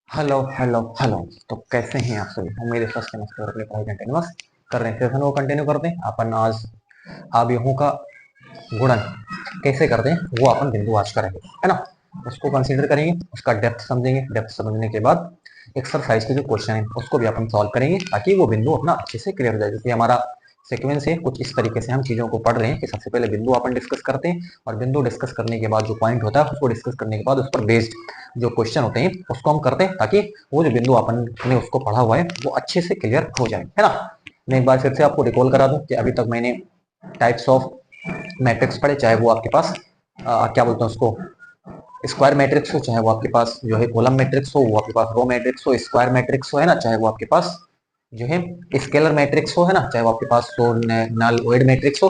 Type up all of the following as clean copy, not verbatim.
Hello hello hello. तो कैसे हैं आप सभी? उम्मीद है स्वस्थ मस्त और अपने पढ़ाई कंटिन्यूअस कर रहे हैं। सेशन को कंटिन्यू करते हैं। अपन आज आव्यूहों का गुणन कैसे करते हैं वो अपन बिंदु आज करेंगे, है ना। उसको कंसीडर करेंगे, उसका डेप्थ समझेंगे। डेप्थ समझने के बाद एक्सरसाइज के जो क्वेश्चन है उसको भी अपन सॉल्व करेंगे ताकि वो बिंदु अपना अच्छे से क्लियर हो जाए। क्योंकि हमारा सीक्वेंस है कुछ इस तरीके से, हम चीजों को पढ़ रहे हैं कि सबसे पहले बिंदु अपन डिस्कस करते हैं और बिंदु डिस्कस करने के बाद जो पॉइंट होता है उसको डिस्कस करने के बाद उस पर बेस्ड जो क्वेश्चन होते हैं उसको हम करते हैं ताकि वो जो बिंदु अपन ने उसको पढ़ा हुआ है वो अच्छे से क्लियर हो जाए, है ना। मैं एक बार फिर से आपको रिकॉल करा दूं कि अभी तक मैंने टाइप्स ऑफ मैट्रिक्स पढ़े, चाहे वो आपके पास क्या बोलते हैं उसको, स्क्वायर मैट्रिक्स हो, चाहे वो आपके पास जो है कॉलम मैट्रिक्स हो, वो आपके पास रो मैट्रिक्स हो, स्क्वायर मैट्रिक्स हो, है ना, चाहे वो आपके पास जो है स्केलर मैट्रिक्स हो, है ना, चाहे वो आपके पास तो नल ओएड मैट्रिक्स हो।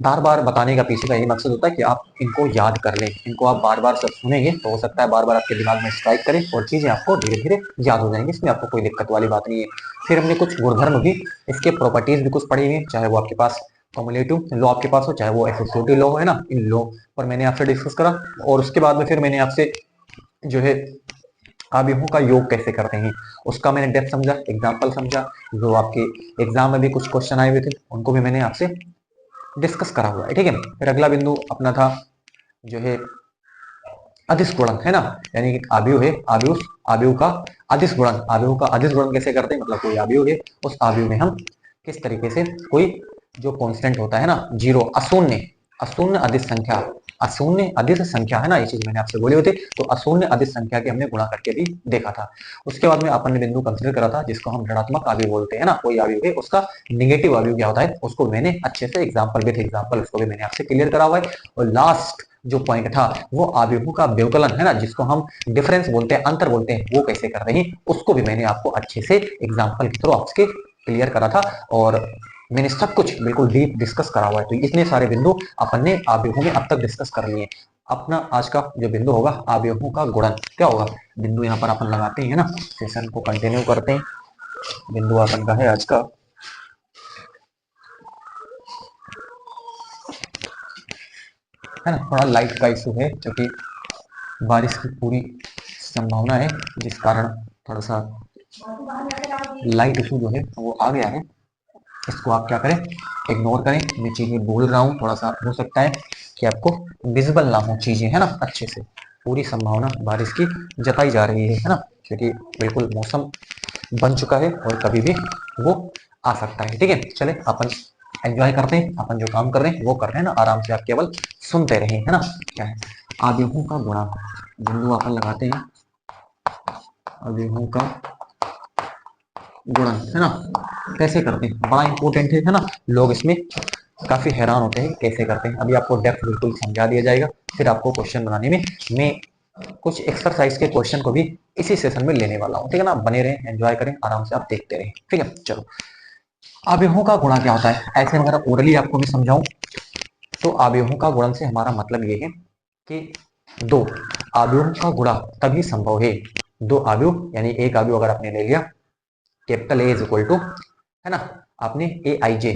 बार बार बताने का पीछे का यही मकसद होता है कि आप इनको याद कर लें। इनको आप बार बार सब सुनेंगे तो हो सकता है बार बार आपके दिमाग में स्ट्राइक करें और चीजें आपको धीरे धीरे याद हो जाएंगी। इसमें आपको कोई दिक्कत वाली बात नहीं है। फिर हमने कुछ गुणधर्म भी, इसके प्रॉपर्टीज भी कुछ पढ़ी हुई है, चाहे वो आपके पास कॉमुलेटिव लॉ आपके पास हो, चाहे वो एसोसिएटिव लॉ है ना, इन लॉ पर मैंने आपसे डिस्कस करा। और उसके बाद में फिर मैंने आपसे जो है आव्यूहों का योग कैसे करते हैं उसका मैंने डेप्थ समझा, एग्जाम्पल समझा। जो आपके एग्जाम में भी कुछ क्वेश्चन आए हुए थे उनको भी मैंने आपसे डिस्कस करा हुआ है, ठीक है। फिर अगला बिंदु अपना था जो है अदिश गुणन, है ना। यानी कि आव्यूह है, आव्यूह आव्यूह का अदिश गुणन। आव्यूह का अदिश गुणन कैसे करते हैं, मतलब कोई आव्यूह है, उस आव्यूह में हम किस तरीके से कोई जो कांस्टेंट होता है ना, जीरो, अशून्य, अशून्य अदिश संख्या, अशून्य अदिश संख्या, है ना, ये चीज मैंने आपसे बोली हुई थी। तो अशून्य अदिश संख्या के हमने गुणा करके भी देखा था। उसके बाद में अपन ने बिंदु कंसिडर करा था जिसको हम ऋणात्मक आव्यूह बोलते हैं ना। कोई आव्यूह है उसका निगेटिव आव्यूह क्या होता है उसको मैंने अच्छे से एग्जाम्पल विद एग्जाम्पल उसको भी मैंने आपसे क्लियर करा हुआ है। और लास्ट जो पॉइंट था वो आव्यूहों का व्यवकलन, है ना, जिसको हम डिफरेंस बोलते हैं, अंतर बोलते हैं, वो कैसे कर रहे हैं उसको भी मैंने आपको अच्छे से एग्जाम्पल के थ्रू आपके क्लियर करा था। और मैंने सब कुछ बिल्कुल डीप डिस्कस करा हुआ है। तो इतने सारे बिंदु अपन ने आव्यूहों में अब तक डिस्कस कर लिए। अपना आज का जो बिंदु होगा आव्यूहों का गुणन क्या होगा। बिंदु यहाँ पर अपन लगाते हैं ना, सेशन को कंटिन्यू करते हैं। बिंदु अपन का है आज का है ना, थोड़ा लाइट का इशू है क्योंकि बारिश की पूरी संभावना है जिस कारण थोड़ा सा लाइट इशू जो है वो आ गया है। इसको आप क्या करें, इग्नोर करें। मैं चीजें बोल रहा हूँ, थोड़ा सा हो सकता है कि आपको विजिबल ना हो चीजें, है ना, अच्छे से। पूरी संभावना बारिश की जताई जा रही है ना, क्योंकि बिल्कुल मौसम बन चुका है और कभी भी वो आ सकता है, ठीक है। चले अपन एंजॉय करते हैं, अपन जो काम कर रहे हैं वो कर रहे हैं ना, आराम से आप केवल सुनते रहें, है ना। क्या है, आव्यूहों का गुणा, बिंदु अपन लगाते हैं आव्यूहों का गुणन, है ना। कैसे करते हैं, बड़ा इंपॉर्टेंट है ना। लोग इसमें काफी हैरान होते हैं कैसे करते हैं। अभी आपको डेप्थ बिल्कुल समझा दिया जाएगा। फिर आपको क्वेश्चन बनाने में मैं कुछ एक्सरसाइज के क्वेश्चन को भी इसी सेशन में लेने वाला हूँ, ठीक है ना। बने रहें, एंजॉय करें, आराम से आप देखते रहें, ठीक है। चलो, आव्यूहों का गुणा क्या होता है, ऐसे अगर ओरली आपको मैं समझाऊं तो आव्यूहों का गुणन से हमारा मतलब ये है कि दो आव्यूहों का गुणा तभी संभव है। दो आव्यूह यानी एक आव्यूह अगर आपने ले लिया capital A is equal to, है ना, आपने ए आई जे,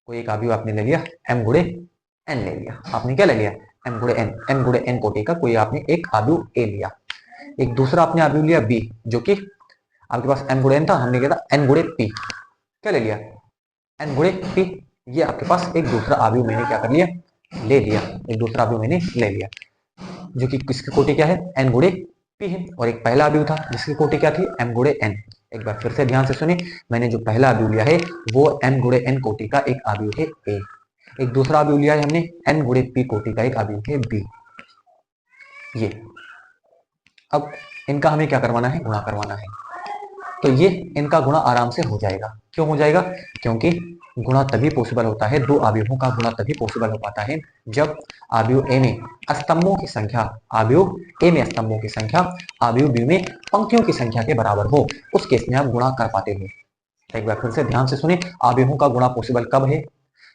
कोई एक आव्यूह आपने ले लिया, एम गुणे एन ले लिया। आपने क्या ले लिया, एम गुणे एन, एन गुणे एन कोटि का कोई आपने एक आव्यूह ए लिया। एक दूसरा आपने आव्यूह लिया बी, जो कि आपके पास एम गुणे एन था, हमने किया था एन गुणे पी। क्या ले लिया, एन गुणे पी। ये आपके पास एक दूसरा आव्यूह मैंने क्या कर लिया, ले लिया। एक दूसरा आव्यूह मैंने ले लिया जो कि किसकी कोटि क्या है, एन गुणे पी है। और एक पहला आव्यूह था जिसकी कोटि क्या थी, एम गुणे एन। एक बार फिर से ध्यान से सुनिए, मैंने जो पहला आव्यूह लिया है वो एन गुणे एन कोटि का एक आव्यूह है ए। एक दूसरा आव्यूह लिया है हमने एन गुणे पी कोटि का एक आव्यूह है बी। ये अब इनका हमें क्या करवाना है, गुणा करवाना है। तो ये इनका गुणा आराम से हो जाएगा। क्यों हो जाएगा, क्योंकि गुणा तभी पॉसिबल होता है, दो आव्यूहों का गुणा तभी पॉसिबल हो पाता है जब आव्यूह ए में स्तंभों की संख्या, आव्यूह ए में स्तंभों की संख्या आव्यूह बी में पंक्तियों की संख्या के बराबर हो। उस केस में आप गुणा कर पाते हो। एक बार फिर से ध्यान से सुने, आव्यूहों का गुणा पॉसिबल कब है,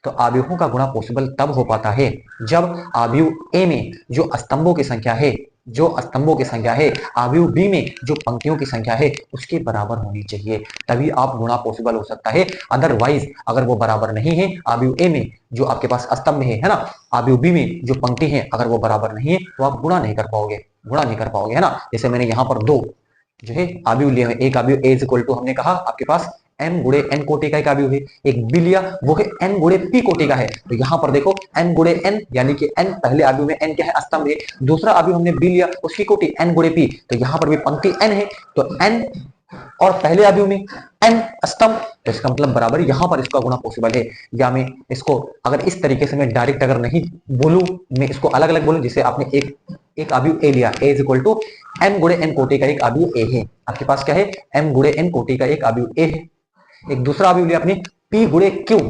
तो आव्यूहों का गुणा पॉसिबल तब हो पाता है जब आव्यूह ए में जो स्तंभों की संख्या है जो स्तंभों की संख्या है अवयव बी में जो पंक्तियों की संख्या है उसके बराबर होनी चाहिए, तभी आप गुणा पॉसिबल हो सकता है। अदरवाइज अगर वो बराबर नहीं है अवयव ए में जो आपके पास स्तंभ है ना, अवयव बी में जो पंक्ति है अगर वो बराबर नहीं है तो आप गुणा नहीं कर पाओगे, है ना। जैसे मैंने यहाँ पर दो जो है अवयव लिए हैं, एक अवयव ए इज इक्वल टू हमने कहा आपके पास m गुणे n कोटि का एक अवयव है, एक बी लिया वो है n गुणे p कोटि का है। तो यहाँ पर देखो n गुणे n यानी कि n पहले अवयव में n क्या है स्तंभ है, दूसरा अवयव हमने b लिया उसकी कोटि n गुणे p, तो यहाँ पर भी पंक्ति n है तो n और पहले अवयव में n स्तंभ, तो इसका मतलब बराबर यहाँ पर इसका गुणा पॉसिबल है। या मैं इसको अगर इस तरीके से मैं डायरेक्ट अगर नहीं बोलूं, मैं इसको अलग अलग बोलूं, जिसे आपने एक अवयव ए लिया, ए इज इक्वल टू m गुणे n कोटि का एक अवयव ए है, आपके पास क्या है m गुणे n कोटि का एक अवयव ए है। एक दूसरा अवयव लिया आपने p गुणे q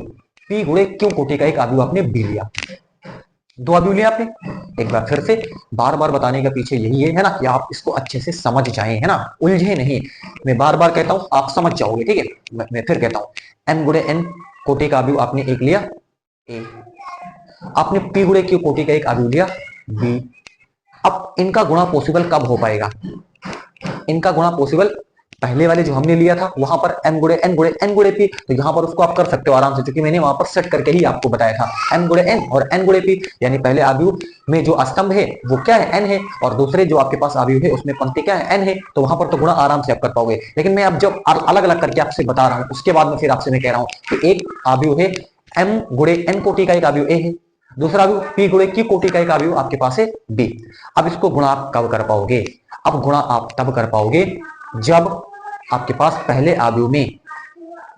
कोटि का एक अवयव आपने b लिया, दो अवयव लिया आपने। एक बार फिर से बार बार बताने का पीछे यही है ना कि आप इसको अच्छे से समझ जाएं, है ना, उलझे नहीं। मैं बार बार कहता हूं आप समझ जाओगे, ठीक है। मैं फिर कहता हूं m गुणे n कोटि का अवयव आपने एक लिया a, आपने p गुणे q कोटि का एक अवयव लिया b। अब इनका गुणा पॉसिबल कब हो पाएगा, इनका गुणा पॉसिबल पहले वाले जो हमने लिया था वहां पर m गुणे n गुणे p, तो यहाँ पर उसको आप कर सकते हो आराम से, क्योंकि मैंने वहां पर सेट करके ही आपको बताया था m गुणे n और n गुणे p, यानी पहले अवयव में जो स्तंभ है वो क्या है n है और दूसरे जो आपके पास अवयव है उसमें पंक्ति क्या है n है, तो वहां पर तो गुणा आराम से आप कर पाओगे। लेकिन मैं अब जब अलग अलग करके आपसे बता रहा हूँ उसके बाद में फिर आपसे मैं कह रहा हूँ कि एक अवयव है m गुणे n कोटि का एक अवयव a है, दूसरा अवयव p गुणे q कोटि का एक अवयव आपके पास है b। अब इसको गुणा आप कब कर पाओगे, अब गुणा आप तब कर पाओगे जब आपके पास पहले अवयव में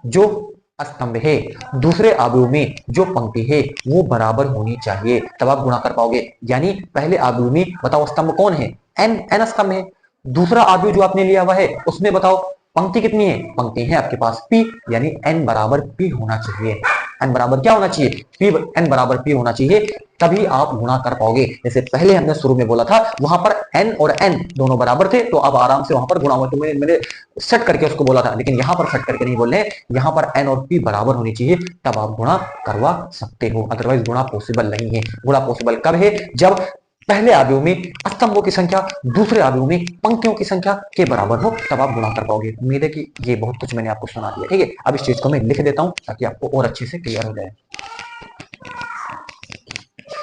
जो स्तंभ है दूसरे अवयव में जो पंक्ति है वो बराबर होनी चाहिए, तब आप गुणा कर पाओगे। यानी पहले अवयव में बताओ स्तंभ कौन है, n स्तंभ है, दूसरा अवयव जो आपने लिया हुआ है उसमें बताओ पंक्ति कितनी है, पंक्ति है आपके पास p, यानी n बराबर p होना चाहिए। n बराबर क्या होना चाहिए, n बराबर p होना चाहिए, तभी आप गुणा कर पाओगे। जैसे पहले हमने शुरू में बोला था वहां पर n और n दोनों बराबर थे तो अब आराम से वहां पर गुणा हुआ, तो मैंने सेट करके उसको बोला था, लेकिन यहाँ पर सेट करके नहीं बोल रहे, यहाँ पर n और p बराबर होनी चाहिए तब आप गुणा करवा सकते हो, अदरवाइज गुणा पॉसिबल नहीं है। गुणा पॉसिबल कब है, जब पहले अवयव में स्तंभों की संख्या दूसरे अवयव में पंक्तियों की संख्या के बराबर हो, तब आप गुणा कर पाओगे। उम्मीद है कि ये बहुत कुछ मैंने आपको सुना दिया, ठीक है। अब इस चीज को मैं लिख देता हूं ताकि आपको और अच्छे से क्लियर हो जाए।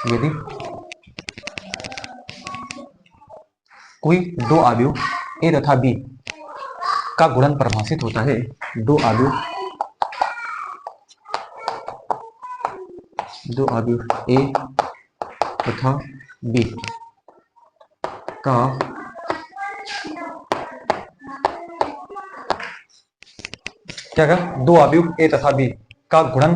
यदि कोई दो अवयव ए तथा बी का गुणन परिभाषित होता है, दो अवयव ए तथा बी का क्या का दो अवयव ए तथा बी का गुणन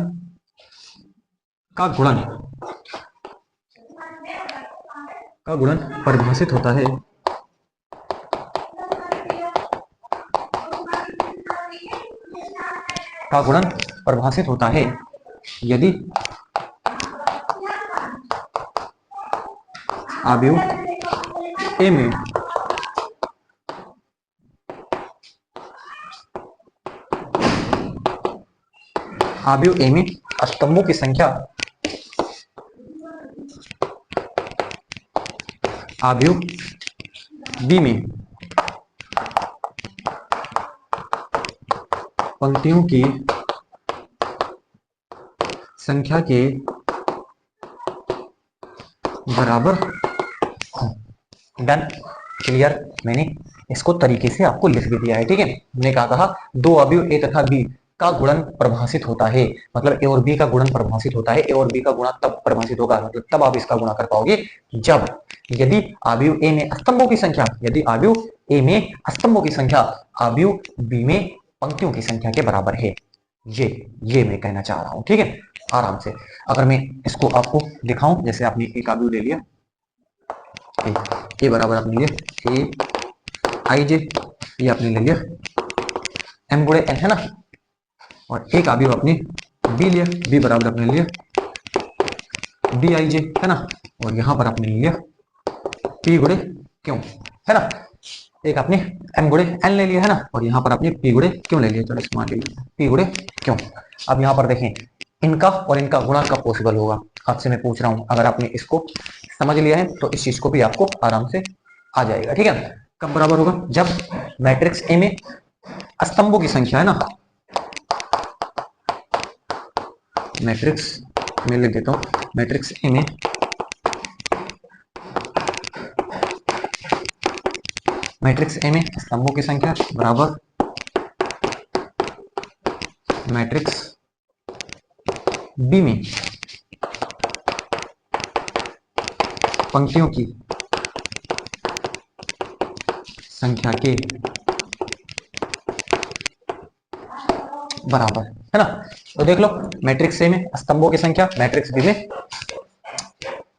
परिभाषित होता है, का गुणन परिभाषित होता है यदि अवयव ए में स्तंभों की संख्या अवयव बी में पंक्तियों की संख्या के बराबर। Done, clear. मैंने इसको तरीके से आपको लिख भी दिया है, ठीक है। हमने कहा दो अवयव ए तथा बी का गुणन परिभाषित होता है, मतलब ए और बी का गुणन परिभाषित होता है। ए और बी का गुणा तब परिभाषित होगा, मतलब तब आप इसका गुणा कर पाओगे जब यदि अवयव ए में स्तंभों की संख्या, यदि अवयव ए में स्तंभों की संख्या अवयव बी में पंक्तियों की संख्या के बराबर है। ये मैं कहना चाह रहा हूं, ठीक है। आराम से अगर मैं इसको आपको दिखाऊं, जैसे आपने एक अवयव ले लिया ए बराबर आपने लिया ए आई जे, ये आपने ले लिया m गुणे n, है ना, और एक अवयव आपने b लिया, b बराबर आपने लिया डी आई जे, है ना, और यहां पर आपने लिया p गुणे क्यों, है ना। एक आपने m गुणे n ले लिया, है ना, और यहाँ पर आपने p गुणे क्यों ले लिया, चलो मान लीजिए p गुणे क्यों। अब यहाँ पर देखें इनका और इनका गुणा कब पॉसिबल होगा, आपसे मैं पूछ रहा हूं। अगर आपने इसको समझ लिया है तो इस चीज को भी आपको आराम से आ जाएगा। ठीक है, कब बराबर होगा? जब मैट्रिक्स ए में स्तंभों की संख्या है ना, मैट्रिक्स में लिख देता हूं, मैट्रिक्स ए में स्तंभों की संख्या बराबर मैट्रिक्स बी में पंक्तियों की संख्या के बराबर है ना। तो देख लो, मैट्रिक्स ए में स्तंभों की संख्या मैट्रिक्स बी में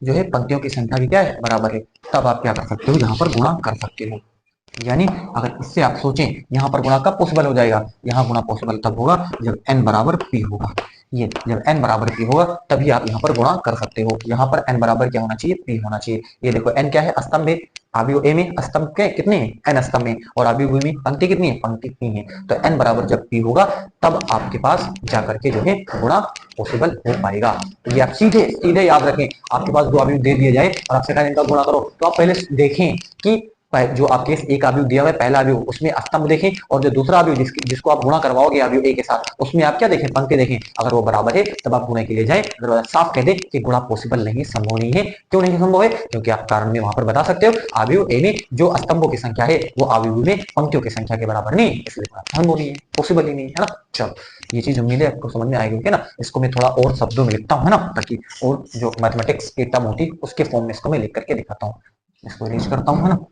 जो है पंक्तियों की संख्या की क्या है, बराबर है। तब आप क्या कर सकते हो, यहाँ पर गुणा कर सकते हो। यानी अगर इससे आप सोचें, यहाँ पर गुणा कब पॉसिबल हो जाएगा, यहाँ गुणा पॉसिबल तब होगा जब n बराबर p होगा। ये जब n बराबर p होगा तभी आप यहाँ पर गुणा कर सकते हो। यहाँ पर n बराबर क्या होना चाहिए, p होना चाहिए। ये देखो n क्या है, स्तंभ है, आव्यूह a में स्तंभ के कितने हैं, n स्तंभ में, और आव्यूह b में पंक्ति कितनी है, पंक्ति 3 है। तो n बराबर जब p होगा तब आपके पास जाकर के जो है गुणा पॉसिबल हो पाएगा। तो ये आप सीधे सीधे याद रखें, आपके पास दो आव्यूह दे दिए जाए और आपसे कहा इनका गुणा करो, तो आप पहले देखें कि जो आपके एक आव्यूह दिया हुआ है, पहला आव्यूह, उसमें स्तंभ देखें, और जो दूसरा आव्यूह जिसको आप गुणा करवाओगे आव्यूह ए के साथ, उसमें आप क्या देखें, पंक्ति देखें। अगर वो बराबर है तब आप गुणे के लिए जाए, अगर साफ कह दे कि गुणा पॉसिबल नहीं, संभव नहीं है। क्यों नहीं संभव है? क्योंकि आप कारण में वहां पर बता सकते हो आव्यूह ए में जो स्तंभों की संख्या है वो आव्यूह में पंक्तियों की संख्या के बराबर नहीं, इसलिए गुणा संभव नहीं है, पॉसिबल ही नहीं है ना। चलो, ये चीज उम्मीद है आपको समझ में आएगी है ना। इसको मैं थोड़ा और शब्दों में लिखता हूँ है ना, ताकि और जो मैथमेटिक्स की टर्म होती उसके फॉर्म में इसको मैं लिख करके दिखाता हूँ। इसको अरेंज करता हूँ है ना।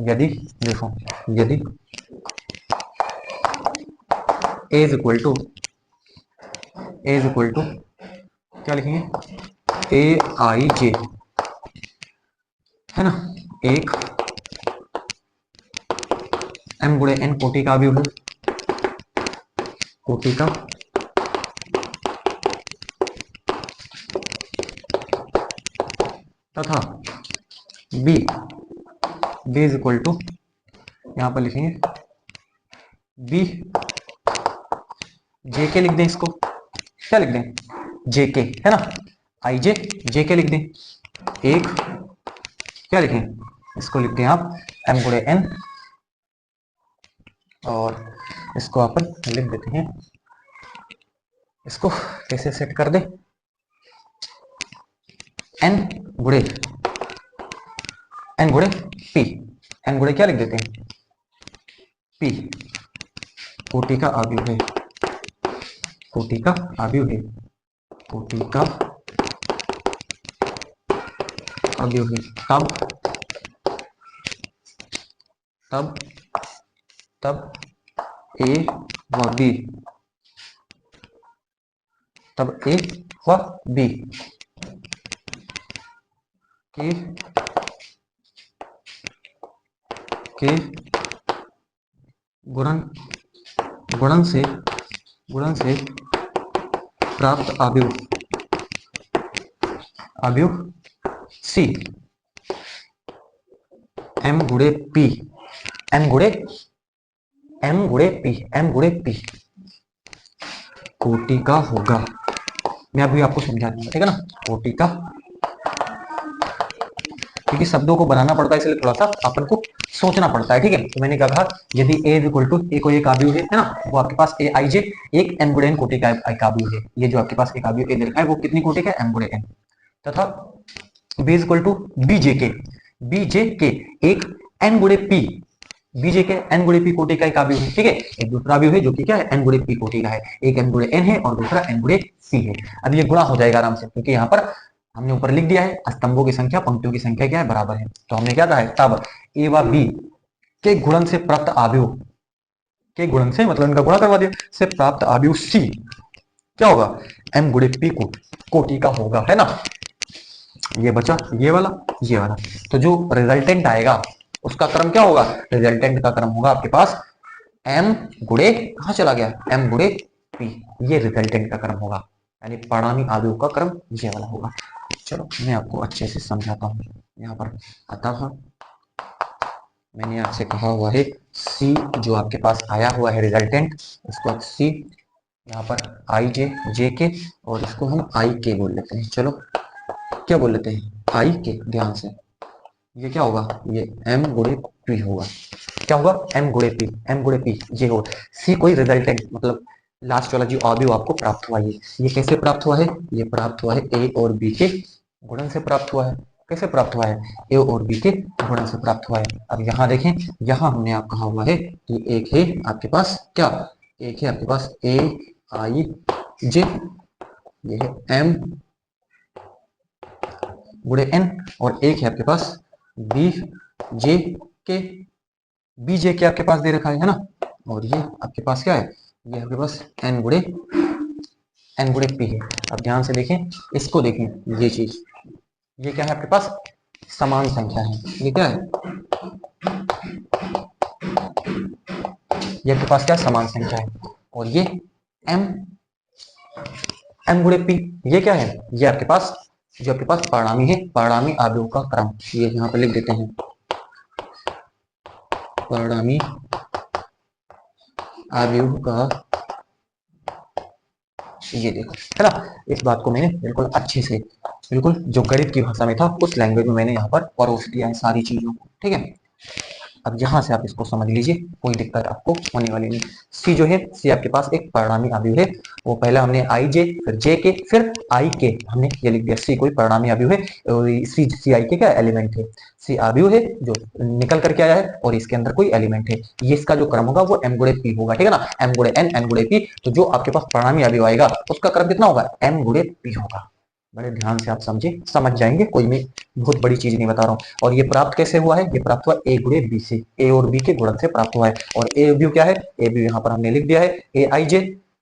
यदि देखो, यदि a इज इक्वल टू क्या लिखेंगे, ए आई जे है ना, एक m गुणे n कोटि का आव्यूह है, कोटि का तथा b इज इक्वल टू, यहां पर लिखेंगे b जे के लिख दें, इसको क्या लिख दें, जे के है ना, आई जे के लिख दें। एक क्या लिखें, इसको लिखते हैं आप m गुणे n, और इसको अपन लिख देते हैं, इसको कैसे सेट कर दे, n गुणे p, n गुणे क्या लिख देते हैं, p कोटि का आव्यूह है, कोटि का आव्यूह है, कोटि का आव्यूह है। तब a व b, तब a व b के गुणन से प्राप्त आव्यूह c m गुणे p, m गुणे p कोटि का होगा। मैं अभी आपको समझा दूंगा, ठीक है ना, कोटि का, क्योंकि शब्दों को बनाना पड़ता है इसलिए थोड़ा सा अपन को सोचना पड़ता है। ठीक है, तो मैंने कहा यदि a इक्वल टू ए कोई एक आव्यूह है ना, वो आपके पास ए आई जे एक m गुणे n कोटि का एक आव्यूह है। ये जो आपके पास एक आव्यूह a लिखा है वो कितनी कोटि का, m गुणे n, तथा b equal to B J K एक n गुणे p, बीजे के n गुणे p कोटि का एक आव्यूह है। ठीक है, एक दूसरा आव्यूह है जो कि क्या है, n गुणे p कोटि का है, एक n गुणे n है और दूसरा n गुणे c है। अब ये गुणा हो जाएगा आराम से, क्योंकि यहाँ पर हमने ऊपर लिख दिया है स्तंभों की संख्या पंक्तियों की संख्या क्या है, बराबर है। तो हमने क्या कहा है, तब a व b के गुणन से प्राप्त आव्यूह, के गुणन से मतलब इनका गुणा करवा दिया, से प्राप्त आव्यूह c क्या होगा, m गुणे p कोटि का होगा, है ना। ये बचा ये वाला, ये वाला, तो जो रिजल्टेंट आएगा उसका क्रम क्या होगा, रिजल्टेंट का क्रम होगा आपके पास m गुणे, कहां चला गया, m गुणे p, ये रिजल्टेंट का क्रम होगा, यानी परिणामी आव्यूह का क्रम ये वाला होगा। चलो मैं आपको अच्छे से समझाता हूँ। यहाँ पर अतः मैंने आपसे कहा हुआ है c जो आपके पास आया हुआ है रिजल्टेंट, उसको आप c यहाँ पर आई जे जे के, और इसको हम आई के बोल लेते हैं। चलो क्या बोल लेते हैं, आई के। ध्यान से, ये क्या होगा, ये एम गुणे पी होगा। क्या होगा, एम गुणे पी, एम गुणे पी ये होगा। सी कोई रिजल्टेंट, मतलब लास्ट वाला जो अवयव आपको प्राप्त हुआ, ये कैसे प्राप्त हुआ है, ये प्राप्त हुआ है ए और बी के गुणन से प्राप्त हुआ है। कैसे प्राप्त हुआ है, ए और बी के गुणन से प्राप्त हुआ है। अब यहाँ देखें, यहाँ हमने आप कहा हुआ है कि एक है आपके पास क्या, एक है आपके पास ए आई जे, ये है एम गुणे एन, और एक है आपके पास बी जे के, बी जे के आपके पास दे रखा है ना। और ये आपके पास क्या है, ये आपके पास एन गुणे पी है। अब ध्यान से देखें, इसको देखें, ये चीज, ये क्या है आपके पास, समान संख्या है। ये क्या है, ये आपके पास क्या समान संख्या है। और ये एम एम गुणे पी, ये क्या है, ये आपके पास जो आपके पास परिणामी है, परिणामी आव्यूह का क्रम। ये यहाँ पे लिख देते हैं, परिणामी आव्यूह का, ये देखो है ना। इस बात को मैंने बिल्कुल अच्छे से, बिल्कुल जो गणित की भाषा में था उस लैंग्वेज में मैंने यहाँ पर परोस दिया है सारी चीजों को, ठीक है। अब यहाँ से आप इसको समझ लीजिए, कोई दिक्कत आपको होने वाली नहीं। सी जो है, सी आपके पास एक परिणामी आव्यूह है। वो पहला हमने आई जे, फिर जे के, फिर आई के, हमने ये लिख दिया। सी कोई परिणामी आव्यूह है, और सी सी आई के क्या एलिमेंट है, सी आव्यूह है जो निकल करके आया है, और इसके अंदर कोई एलिमेंट है। ये इसका जो क्रम होगा वो एम गुणे पी होगा, ठीक है ना, एम गुणे एन, एन गुणे पी। तो जो आपके पास परिणामी आव्यूह आएगा उसका क्रम कितना होगा, एम गुणे पी होगा। बड़े ध्यान से आप समझे, समझ जाएंगे, कोई मैं बहुत बड़ी चीज नहीं बता रहा हूँ। और ये प्राप्त कैसे हुआ है, ये प्राप्त हुआ ए गुणे बी से, ए और बी के गुणन से प्राप्त हुआ है। और ए बी क्या है, ए बी यहाँ पर हमने लिख दिया है, ए आई जे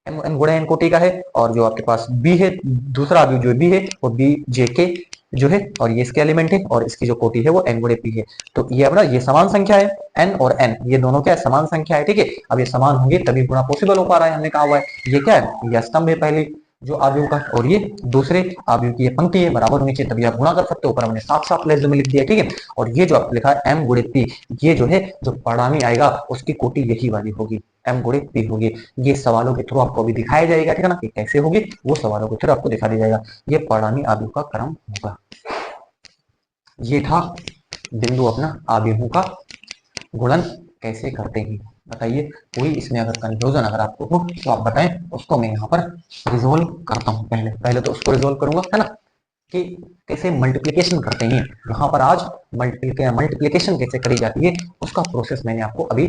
एम एन गुणे एन कोटि का है। और जो आपके पास बी है, दूसरा अवयव जो बी है वो बी जे के जो है, और ये इसके एलिमेंट है, और इसकी जो कोटि है वो एन गुणे पी है। तो ये अपना ये समान संख्या है, एन और एन ये दोनों क्या है, समान संख्या है, ठीक है। अब ये समान होंगे तभी गुणा पॉसिबल हो पा रहा है, हमने कहा हुआ है। ये क्या है, ये स्तंभ है पहले जो अवयव का, और ये दूसरे अवयव की ये पंक्ति है, बराबर होनी चाहिए तभी आप गुणा कर सकते हो। ऊपर हमने साफ साफ लेफ्ट में लिख दिया, ठीक है। और ये जो आप लिखा है एम गुणे पी, ये जो है जो परिणामी आएगा उसकी कोटि यही वाली होगी, एम गुणे पी होगी। ये सवालों के थ्रू आपको अभी दिखाया जाएगा, ठीक है ना, कि कैसे होगी, वो सवालों के थ्रू आपको दिखा दिया जाएगा। ये परिणामी अवयव का क्रम होगा। ये था बिंदु अपना अवयवों का गुणन कैसे करते हैं। बताइए, कोई इसमें अगर कंफ्यूजन अगर आपको हो तो आप बताएं, उसको मैं यहाँ पर रिजोल्व करता हूँ। पहले पहले तो उसको रिजोल्व करूंगा, है ना, कि कैसे मल्टीप्लिकेशन करते हैं। यहाँ पर आज मल्टीप्लिकेशन कैसे करी जाती है उसका प्रोसेस मैंने आपको अभी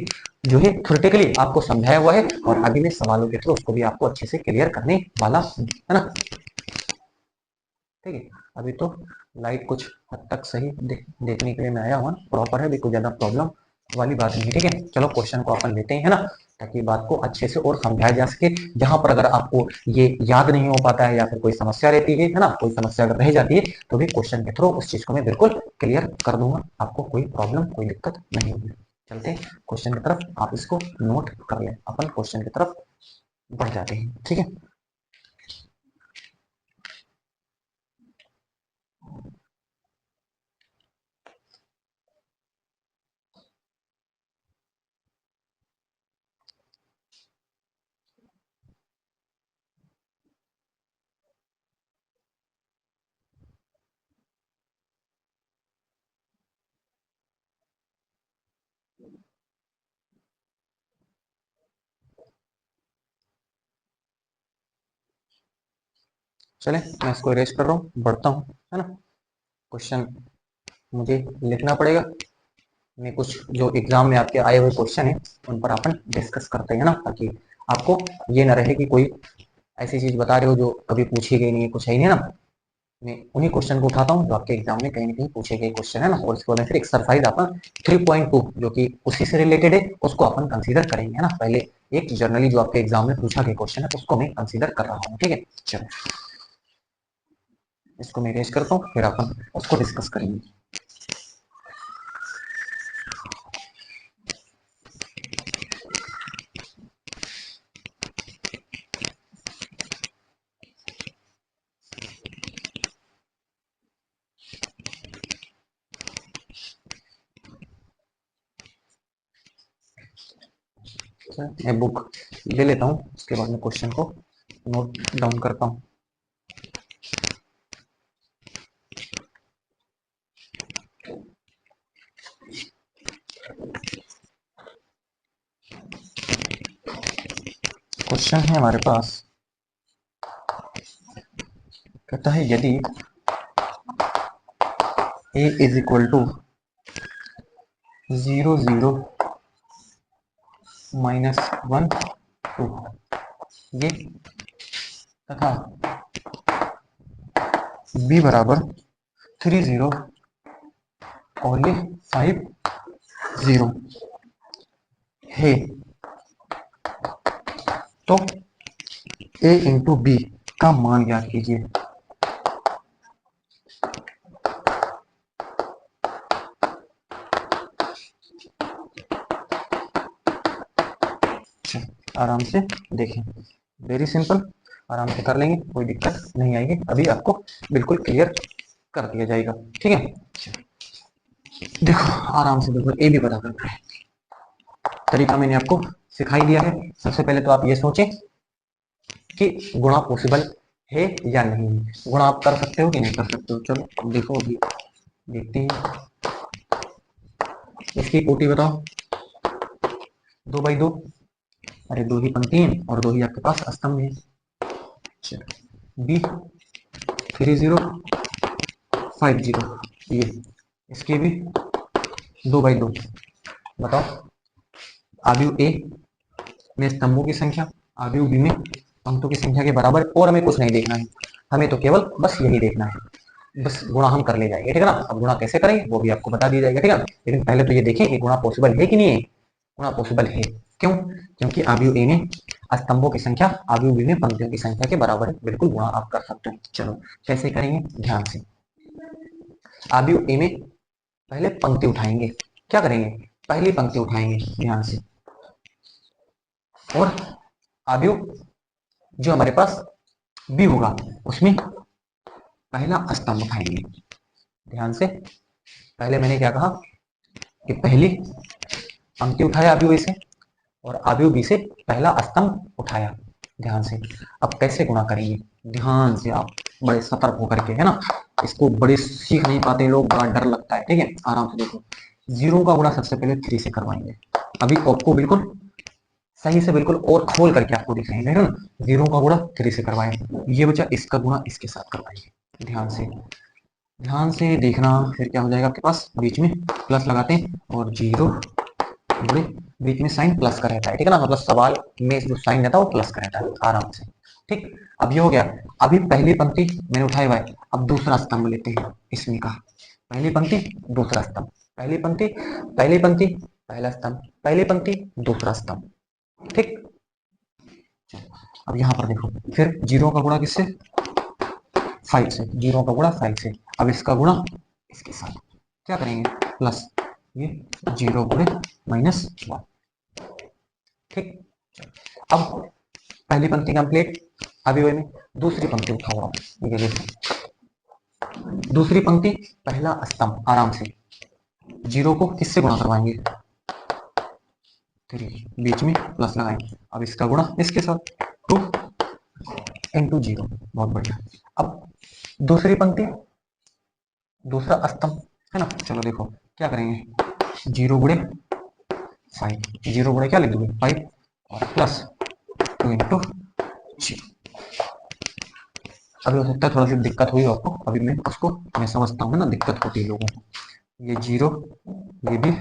जो है थ्योरेटिकली आपको समझाया हुआ है, और अभी मैं सवालों के थ्रू उसको भी आपको अच्छे से क्लियर करने वाला हूँ, है ना। ठीक है, अभी तो लाइट कुछ हद तक सही देखने के लिए मैं आया हूँ, प्रॉपर है, भी कोई ज्यादा प्रॉब्लम वाली बात नहीं है, ठीक है। चलो क्वेश्चन को अपन लेते हैं, है ना, ताकि बात को अच्छे से और समझाया जा सके। जहां पर अगर आपको ये याद नहीं हो पाता है या फिर कोई समस्या रहती है ना, कोई समस्या अगर रह जाती है तो भी क्वेश्चन के थ्रू उस चीज को मैं बिल्कुल क्लियर कर दूंगा, आपको कोई प्रॉब्लम कोई दिक्कत नहीं होगी। चलते हैं क्वेश्चन की तरफ, आप इसको नोट कर लें, अपन क्वेश्चन की तरफ बढ़ जाते हैं, ठीक है। चले, मैं इसको इरेज कर रहा हूँ, बढ़ता हूँ, है ना। क्वेश्चन मुझे लिखना पड़ेगा, मैं कुछ जो एग्जाम में आपके आए हुए क्वेश्चन है उन पर अपन डिस्कस करते हैं ना, ताकि आपको ये ना रहे कि कोई ऐसी चीज बता रहे हो जो कभी पूछी गई नहीं है, कुछ है ही नहीं ना। मैं उन्हीं क्वेश्चन को उठाता हूँ जो आपके एग्जाम में कहीं ना कहीं पूछे गए क्वेश्चन है ना, और इसके बाद फिर एक्सरसाइज अपन 3.2 जो कि उसी से रिलेटेड है उसको अपन कंसीडर करेंगे, है ना। पहले एक जनरली जो आपके एग्जाम में पूछा गया क्वेश्चन है उसको मैं कंसीडर कर रहा हूँ, ठीक है। चलो इसको मैं अरेंज करता हूँ, फिर अपन उसको डिस्कस करेंगे। सा मैं बुक ले लेता हूँ, उसके बाद में क्वेश्चन को नोट डाउन करता हूँ। क्वेश्चन है हमारे पास, कहता है यदि a इज इक्वल टू 0 0 -1 2 ये तथा b बराबर 3 0 और ये 5 0 है, तो a इंटू बी का मान ज्ञात कीजिए। आराम से देखें, वेरी सिंपल, आराम से कर लेंगे, कोई दिक्कत नहीं आएगी। अभी आपको बिल्कुल क्लियर कर दिया जाएगा, ठीक है। देखो आराम से देखो, ए भी पता करना है, तरीका मैंने आपको सिखाई दिया है। सबसे पहले तो आप ये सोचें कि गुणा पॉसिबल है या नहीं। गुणा आप कर सकते हो कि नहीं कर सकते हो। चलो अब देखो, अभी देखते हैं इसकी कोटि बताओ। 2 बाई 2, अरे 2 ही पंक्ति है और 2 ही आपके पास स्तंभ है। बी 3 0 5 0, ये इसके भी 2 बाई 2। बताओ आव्यूह ए में स्तंभों की संख्या आव्यूह बी में पंक्तों की संख्या के बराबर, और हमें कुछ नहीं देखना है, हमें तो केवल बस यही देखना है। बस गुणा हम कर ले जाएंगे, ठीक है ना। अब गुणा कैसे करेंगे वो भी आपको बता दिया जाएगा, ठीक है। लेकिन पहले तो ये देखें कि गुणा पॉसिबल है कि नहीं है। गुणा पॉसिबल है, क्यों? क्योंकि आव्यूह ए में स्तंभों की संख्या आव्यूह बी में पंक्तियों की संख्या के बराबर है, बिल्कुल गुणा आप कर सकते हो। चलो कैसे करेंगे, ध्यान से। आव्यूह ए में पहले पंक्ति उठाएंगे, क्या करेंगे, पहली पंक्ति उठाएंगे ध्यान से, और आव्यूह जो हमारे पास बी होगा उसमें पहला स्तंभ उठाएंगे। ध्यान से, पहले मैंने क्या कहा कि पहली पंक्ति उठाया आव्यूह ए से और आव्यूह बी से पहला स्तंभ उठाया। ध्यान से, अब कैसे गुणा करेंगे, ध्यान से आप बड़े सतर्क होकर के, है ना। इसको बड़े सीख नहीं पाते लोग, बड़ा डर लगता है, ठीक है। आराम से देखो, 0 का गुणा सबसे पहले 3 से करवाएंगे। अभी आपको बिल्कुल सही से बिल्कुल और खोल करके आपको दिखाएंगे, है ना। 0 का गुणा 3 से करवाएं, ये बचा इसका गुणा इसके साथ करवाएंगे। ध्यान से देखना, फिर क्या हो जाएगा आपके पास, बीच में प्लस लगाते हैं और 0 गुणे बीच में साइन प्लस का रहता है, ठीक है ना। मतलब सवाल में जो साइन रहता है वो प्लस का रहता है, आराम से, ठीक। अब ये हो गया, अभी पहली पंक्ति मैंने उठाई हुआ है, अब दूसरा स्तंभ लेते हैं इसमें का। पहली पंक्ति दूसरा स्तंभ, पहली पंक्ति पहला स्तंभ, पहली पंक्ति दूसरा स्तंभ, ठीक। अब यहाँ पर देखो, फिर 0 का गुणा किससे, 5 से, 0 का गुणा 5 से। अब इसका गुणा इसके साथ क्या करेंगे, प्लस ये 0 गुणे -1, ठीक। अब पहली पंक्ति कंप्लीट। अभी में दूसरी पंक्ति उठाओ, ये देखो, दूसरी पंक्ति पहला स्तंभ, आराम से 0 को किससे गुणा करवाएंगे, 3, बीच में प्लस लगाएंगे। अब इसका गुणा इसके साथ, 2 इंटू 0, बहुत बढ़िया। अब दूसरी पंक्ति दूसरा स्तंभ, है ना। चलो देखो क्या करेंगे, 0 गुणे 5, 0 गुणे क्या लिख दोगे 5 और प्लस 2 इंटू 0। अभी हो सकता है थोड़ा सी दिक्कत हुई आपको, अभी मैं समझता हूँ ना, दिक्कत होती है लोगों को। ये 0, ये भी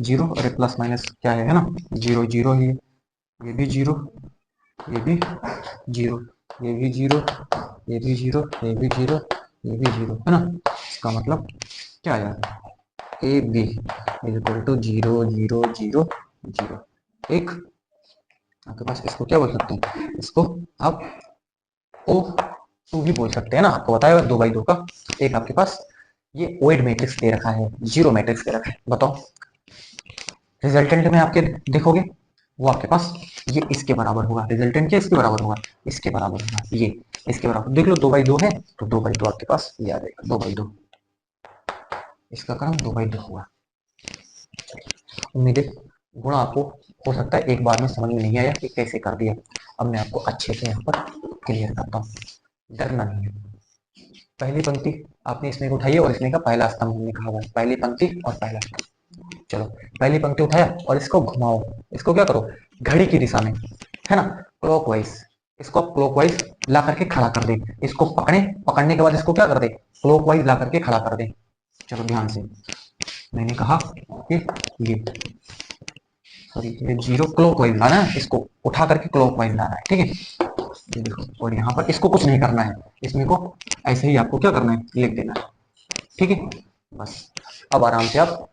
0, अरे प्लस माइनस क्या है ना, 0 0 ही, ये भी 0, ये भी 0, ये भी 0, ये भी 0, ये भी 0, ये भी 0, है ना। इसका मतलब क्या आया, A B is equal to 0 0 0 0। एक आपके पास इसको क्या बोल सकते हैं, इसको आप ओ टू भी बोल सकते हैं ना, आपको बताया 2 बाई 2 का। एक आपके पास ये ओएड मैट्रिक्स दे रखा है, 0 मैट्रिक्स दे रखा है। बताओ रिजल्टेंट में आपके देखोगे वो आपके पास ये इसके बराबर होगा, रिजल्टेंट क्या इसके बराबर होगा, इसके बराबर होगा, ये इसके बराबर। देख लो 2 बाई 2 है तो 2 बाई 2 आपके पास ये आ जाएगा, 2 बाई 2, इसका क्रम 2 बाई 2 हुआ। उम्मीद है गुणा आपको हो सकता है एक बार में समझ में नहीं आया कि कैसे कर दिया। अब मैं आपको अच्छे से यहाँ पर क्लियर करता हूँ, डरना नहीं है। पहली पंक्ति आपने इसमें उठाई और इसमें का पहला स्तंभ हमने कहा हुआ है, पहली पंक्ति और पहला स्तंभ। चलो पहली पंक्ति उठाया और इसको घुमाओ, इसको क्या करो, घड़ी की दिशा में, है ना, क्लॉकवाइज। इसको आप क्लॉकवाइज ला करके खड़ा कर दे, इसको पकड़े, पकड़ने के बाद इसको क्या कर दे, क्लॉकवाइज ला करके खड़ा कर दे। चलो ध्यान से, मैंने कहा कि ये सॉरी ये जीरो क्लॉकवाइज लाना है, इसको उठा करके क्लॉकवाइज लाना है, ठीक है। ये देखो, और यहाँ पर इसको कुछ नहीं करना है, इसमें को ऐसे ही आपको क्या करना है, लिख देना है, ठीक है। बस अब आराम से आप,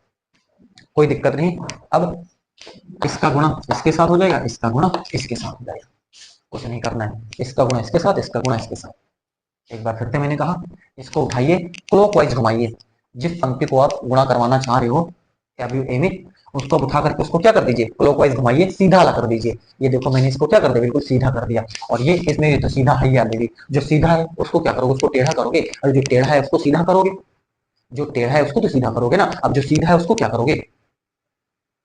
कोई दिक्कत नहीं। अब इसका गुणा इसके साथ हो जाएगा, इसका गुणा इसके साथ हो जाएगा, कुछ नहीं करना है, इसका गुणा इसके साथ, इसका गुणा इसके साथ। एक बार फिर से मैंने कहा, इसको उठाइए, क्लॉकवाइज घुमाइए, जिस पंक्ति को आप गुणा करवाना चाह रहे हो या भी ए में, उसको उठा करके उसको क्या कर दीजिए, क्लॉकवाइज घुमाइए, सीधा वाला कर दीजिए। ये देखो मैंने इसको क्या कर दिया, बिल्कुल सीधा कर दिया। और ये इसमें ये तो सीधा है ही ऑलरेडी, जो सीधा है उसको क्या करोगे, उसको टेढ़ा करोगे, और जो टेढ़ा है उसको सीधा करोगे। जो टेढ़ा है उसको तो सीधा करोगे ना, अब जो सीधा है उसको क्या करोगे,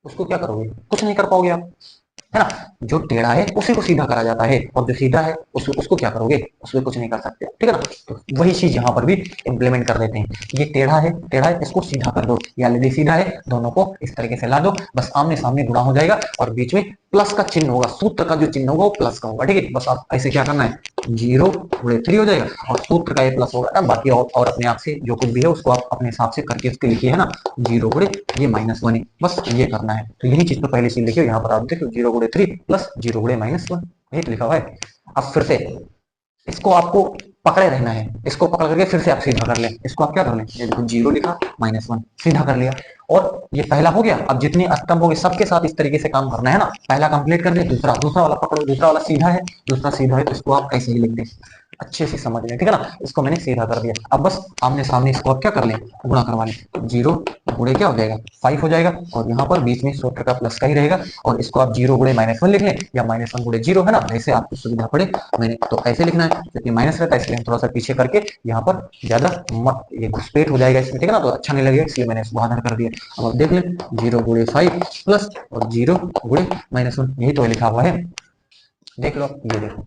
उसको क्या करोगे, कुछ नहीं कर पाओगे आप, है ना। जो टेढ़ा है उसी को सीधा करा जाता है, और जो सीधा है उसको क्या करोगे, उसमें कुछ नहीं कर सकते, ठीक है ना। तो वही चीज यहाँ पर भी इम्प्लीमेंट कर देते हैं। ये टेढ़ा है इसको सीधा कर दो, या ऑलरेडी सीधा है, दोनों को इस तरीके से ला दो, बस आमने सामने गुणा हो जाएगा, और बीच में प्लस का चिन्ह होगा, सूत्र का जो चिन्ह होगा वो प्लस का होगा, ठीक है। बस आप ऐसे क्या करना है, 0 × 3 हो जाएगा, और सूत्र का ये प्लस होगा ना, बाकी और अपने आप से जो कुछ भी है उसको आप अपने हिसाब से करके उसके लिखिए, है ना। 0 × ये -1 है, बस ये करना है। तो यही चीज तो पहले चीज लिखिए, यहाँ पर आप देखो 0 × 3 प्लस 0 × -1, यही तो लिखा हुआ है। अब फिर से इसको आपको पकड़े रहना है, इसको पकड़ करके फिर से आप सीधा कर लें, इसको आप क्या कर लें, ये देखो 0 लिखा, -1 सीधा कर लिया, और ये पहला हो गया। अब जितने स्तंभ हो गए सबके साथ इस तरीके से काम करना है ना, पहला कंप्लीट कर दे, दूसरा दूसरा वाला पकड़ो, दूसरा वाला सीधा है, दूसरा सीधा है, तो इसको आप ऐसे ही लिख दें, अच्छे से समझ लें, ठीक है ना। इसको मैंने सीधा कर दिया, अब बस आमने सामने इसको आप क्या कर लें, गुणा करवा लें। 0 गुणे क्या हो जाएगा, 5 हो जाएगा, और यहाँ पर बीच में सूत्र का प्लस का ही रहेगा, और इसको आप 0 × -1 लिख लें, या -1 × 0, है ना, जैसे आपको सुविधा पड़े। मैंने तो ऐसे लिखना है क्योंकि माइनस रहता है, इसलिए हम थोड़ा सा पीछे करके यहाँ पर ज्यादा ये घुसपैठ हो जाएगा इसमें, ठीक है ना, तो अच्छा नहीं लगेगा, इसलिए मैंने इसको आधार कर दिया। अब आप देख लें, 0 × 5 प्लस और 0 × -1, यही तो लिखा हुआ है, देख लो, ये देखो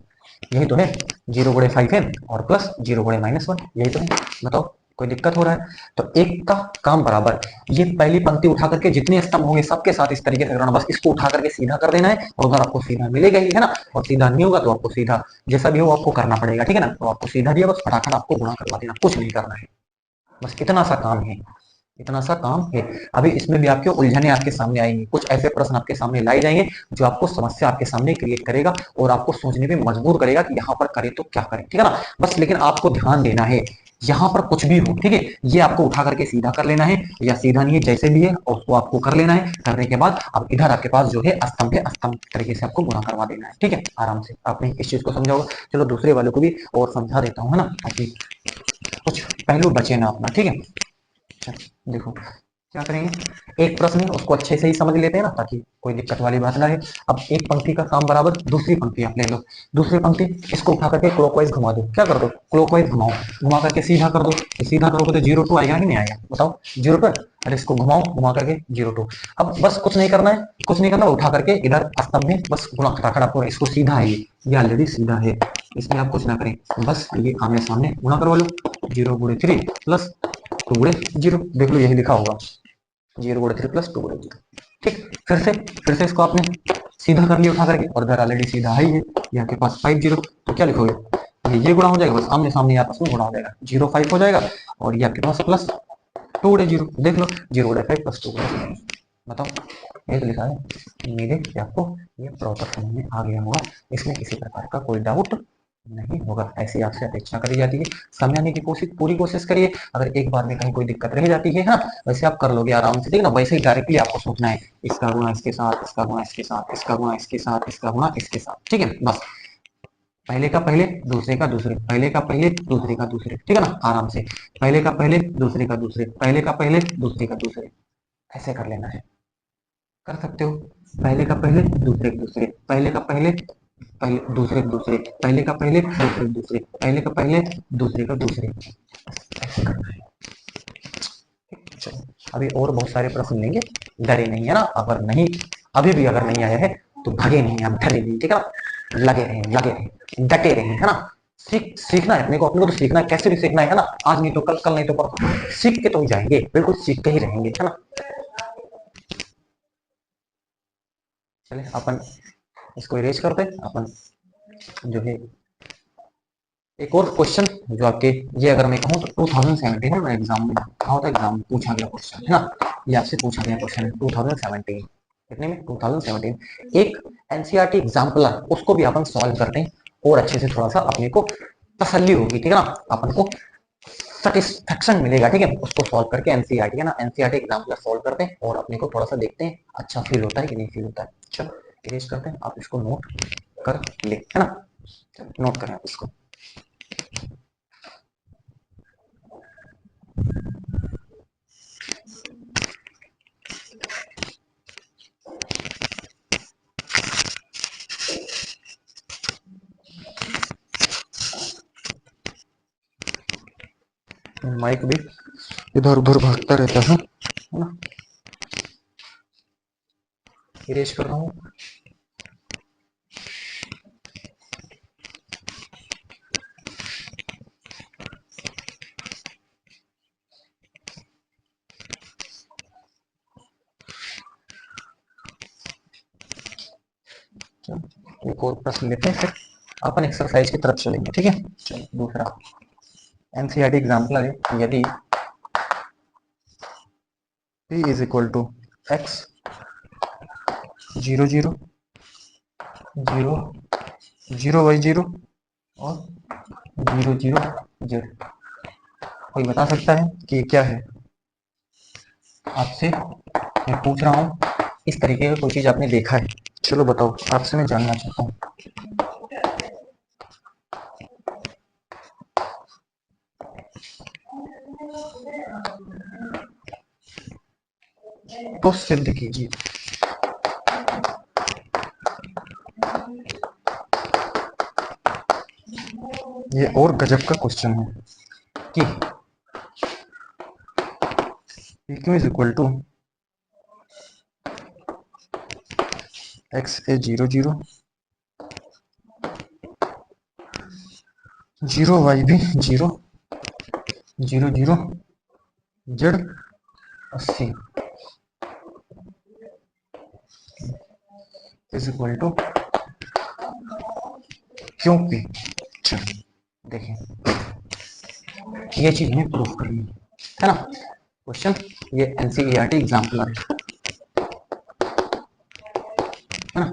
यही तो है, 0 × 5 है और प्लस 0 × -1, यही तो है। बताओ कोई दिक्कत हो रहा है, तो एक का काम बराबर। ये पहली पंक्ति उठा करके जितने स्तंभ होंगे सबके साथ इस तरीके से करना, बस इसको उठा करके सीधा कर देना है, और अगर आपको सीधा मिलेगा ही, है ना, और सीधा नहीं होगा तो आपको सीधा जैसा भी हो आपको करना पड़ेगा, ठीक है ना। तो आपको सीधा दिया, बस फटाफट आपको गुणा करवा देना, कुछ नहीं करना है, बस इतना सा काम है, इतना सा काम है। अभी इसमें भी आपके उलझने आपके सामने आएंगे, कुछ ऐसे प्रश्न आपके सामने लाए जाएंगे जो आपको समस्या आपके सामने क्रिएट करेगा, और आपको सोचने पे मजबूर करेगा कि यहाँ पर करें तो क्या करें, ठीक है ना। बस लेकिन आपको ध्यान देना है, यहाँ पर कुछ भी हो, ठीक है, ये आपको उठा करके सीधा कर लेना है, या सीधा नहीं है जैसे भी है उसको आपको कर लेना है। करने के बाद अब इधर आपके पास जो है स्तंभ है, स्तंभ तरीके से आपको गुणा करवा देना है, ठीक है, आराम से आपने इस चीज को समझा होगा। चलो दूसरे वालों को भी और समझा देता हूँ, है ना, ताकि कुछ पहलू बचे ना अपना, ठीक है। देखो क्या करेंगे, एक प्रश्न है उसको अच्छे से ही समझ लेते हैं ना, ताकि कोई दिक्कत वाली बात ना रहे। अब एक पंक्ति का काम बराबर दूसरी पंक्ति आप ले लो, दूसरी पंक्ति इसको उठा करके क्लॉकवाइज घुमा दो, क्या कर दो, क्लॉकवाइज घुमाओ, घुमा करके सीधा कर दो, तो सीधा करोगे तो 0 2 आएगा कि नहीं आएगा, बताओ 0 पर, अरे इसको घुमाओ, घुमा करके 0 2। अब बस कुछ नहीं करना है, कुछ नहीं करना, उठा करके इधर स्तंभ में बस गुणा फटाफट आपको, इसको सीधा है, ये ऑलरेडी सीधा है, इसमें आप कुछ ना करें, बस ये आमने सामने गुणा करवा लो, 0 × 3 प्लस 2 × 0, देख लो यही लिखा होगा, 0 × 3 प्लस 2 × 0, ठीक। फिर से इसको आपने सीधा कर लिया उठा करके, और इधर ऑलरेडी सीधा ही है, यहाँ के पास 5 0, तो क्या लिखोगे, ये गुणा हो जाएगा, बस आमने सामने आपस में गुणा हो जाएगा, 0 5 हो जाएगा, और ये आपके पास प्लस 2 × 0, देख लो 0 × 5 प्लस 2 × 0, बताओ ये तो लिखा है। उम्मीद है कि आपको ये प्रॉपर समझ में आ गया होगा, इसमें किसी प्रकार का कोई डाउट नहीं होगा, ऐसी आपसे अपेक्षा करी जाती है। समझाने की पूरी कोशिश करिए, अगर एक बार में कहीं कोई दिक्कत रह जाती है, हाँ, वैसे आप कर लोगे आराम से, ठीक है ना। वैसे ही डायरेक्टली आपको सोचना है, इसका गुणा इसके साथ, इसका गुणा इसके साथ, इसका गुणा इसके साथ, इसका गुणा इसके साथ, ठीक है, बस पहले का पहले, दूसरे का दूसरे, पहले का पहले, दूसरे का दूसरे, ठीक है ना, आराम से पहले का पहले, दूसरे का दूसरे, पहले का पहले, दूसरे का दूसरे, ऐसे कर लेना है, कर सकते हो, पहले का पहले, दूसरे का दूसरे, पहले का पहले, पहले दूसरे दूसरे, पहले का पहले, दूसरे दूसरे, पहले का पहले, दूसरे का दूसरे, ऐसे करना है। चलो अभी और बहुत सारे प्रश्न लेंगे, डरे नहीं, है ना, अगर नहीं अभी भी अगर नहीं आया है तो भागे नहीं, आप डरे नहीं, ठीक है ना, लगे रहे, डटे रहे, है ना। सीखना है अपने को, अपने को तो सीखना है, कैसे भी सीखना है ना। आज नहीं तो कल, कल नहीं तो परसों, सीख के तो ही जाएंगे, बिल्कुल सीख के ही रहेंगे, है ना। चलिए अपन इसको इरेज करते हैं। अपन जो है एक और क्वेश्चन जो आपके, ये अगर मैं कहूँ तो 2017 में एग्जाम में कहा था, एग्जाम में पूछा गया क्वेश्चन है ना, ये आपसे पूछा गया क्वेश्चन है 2017, कितने में 2017। एक एनसीईआरटी एग्जाम्पलर, उसको भी अपन सॉल्व करते हैं और अच्छे से, थोड़ा सा अपने को तसल्ली होगी, ठीक है ना, अपन को सेटिस्फेक्शन मिलेगा, ठीक है, उसको सॉल्व करके एनसीईआरटी है ना, एनसीईआरटी एग्जाम्पलर सॉल्व करते हैं और अपने को थोड़ा सा देखते हैं अच्छा फील होता है कि नहीं फील होता है। चलो इरेज करते हैं, आप इसको नोट कर ले, है ना, नोट करें आप इसको। माइक भी इधर उधर भागता रहता है ना। इरेज कर रहा हूँ। एक और प्रश्न लेते हैं, फिर अपन एक्सरसाइज की तरफ चलेंगे, ठीक है। चलो दूसरा एनसीईआरटी एग्जाम्पल है, यदि p is equal to X 0 0 0 0 और 0 0 z, कोई बता सकता है कि क्या है? आपसे मैं पूछ रहा हूँ, इस तरीके का कोई चीज आपने देखा है, चलो बताओ, आपसे मैं जानना चाहता हूँ। तो सिद्ध कीजिए। ये और गजब का क्वेश्चन है कि PQ is equal to X A 0 Y भी 0 Z 80 is equal to Q P. देखिए ये चीज हमें प्रूफ करनी है ना। क्वेश्चन ये एनसीईआरटी एग्जाम्पलर है ना,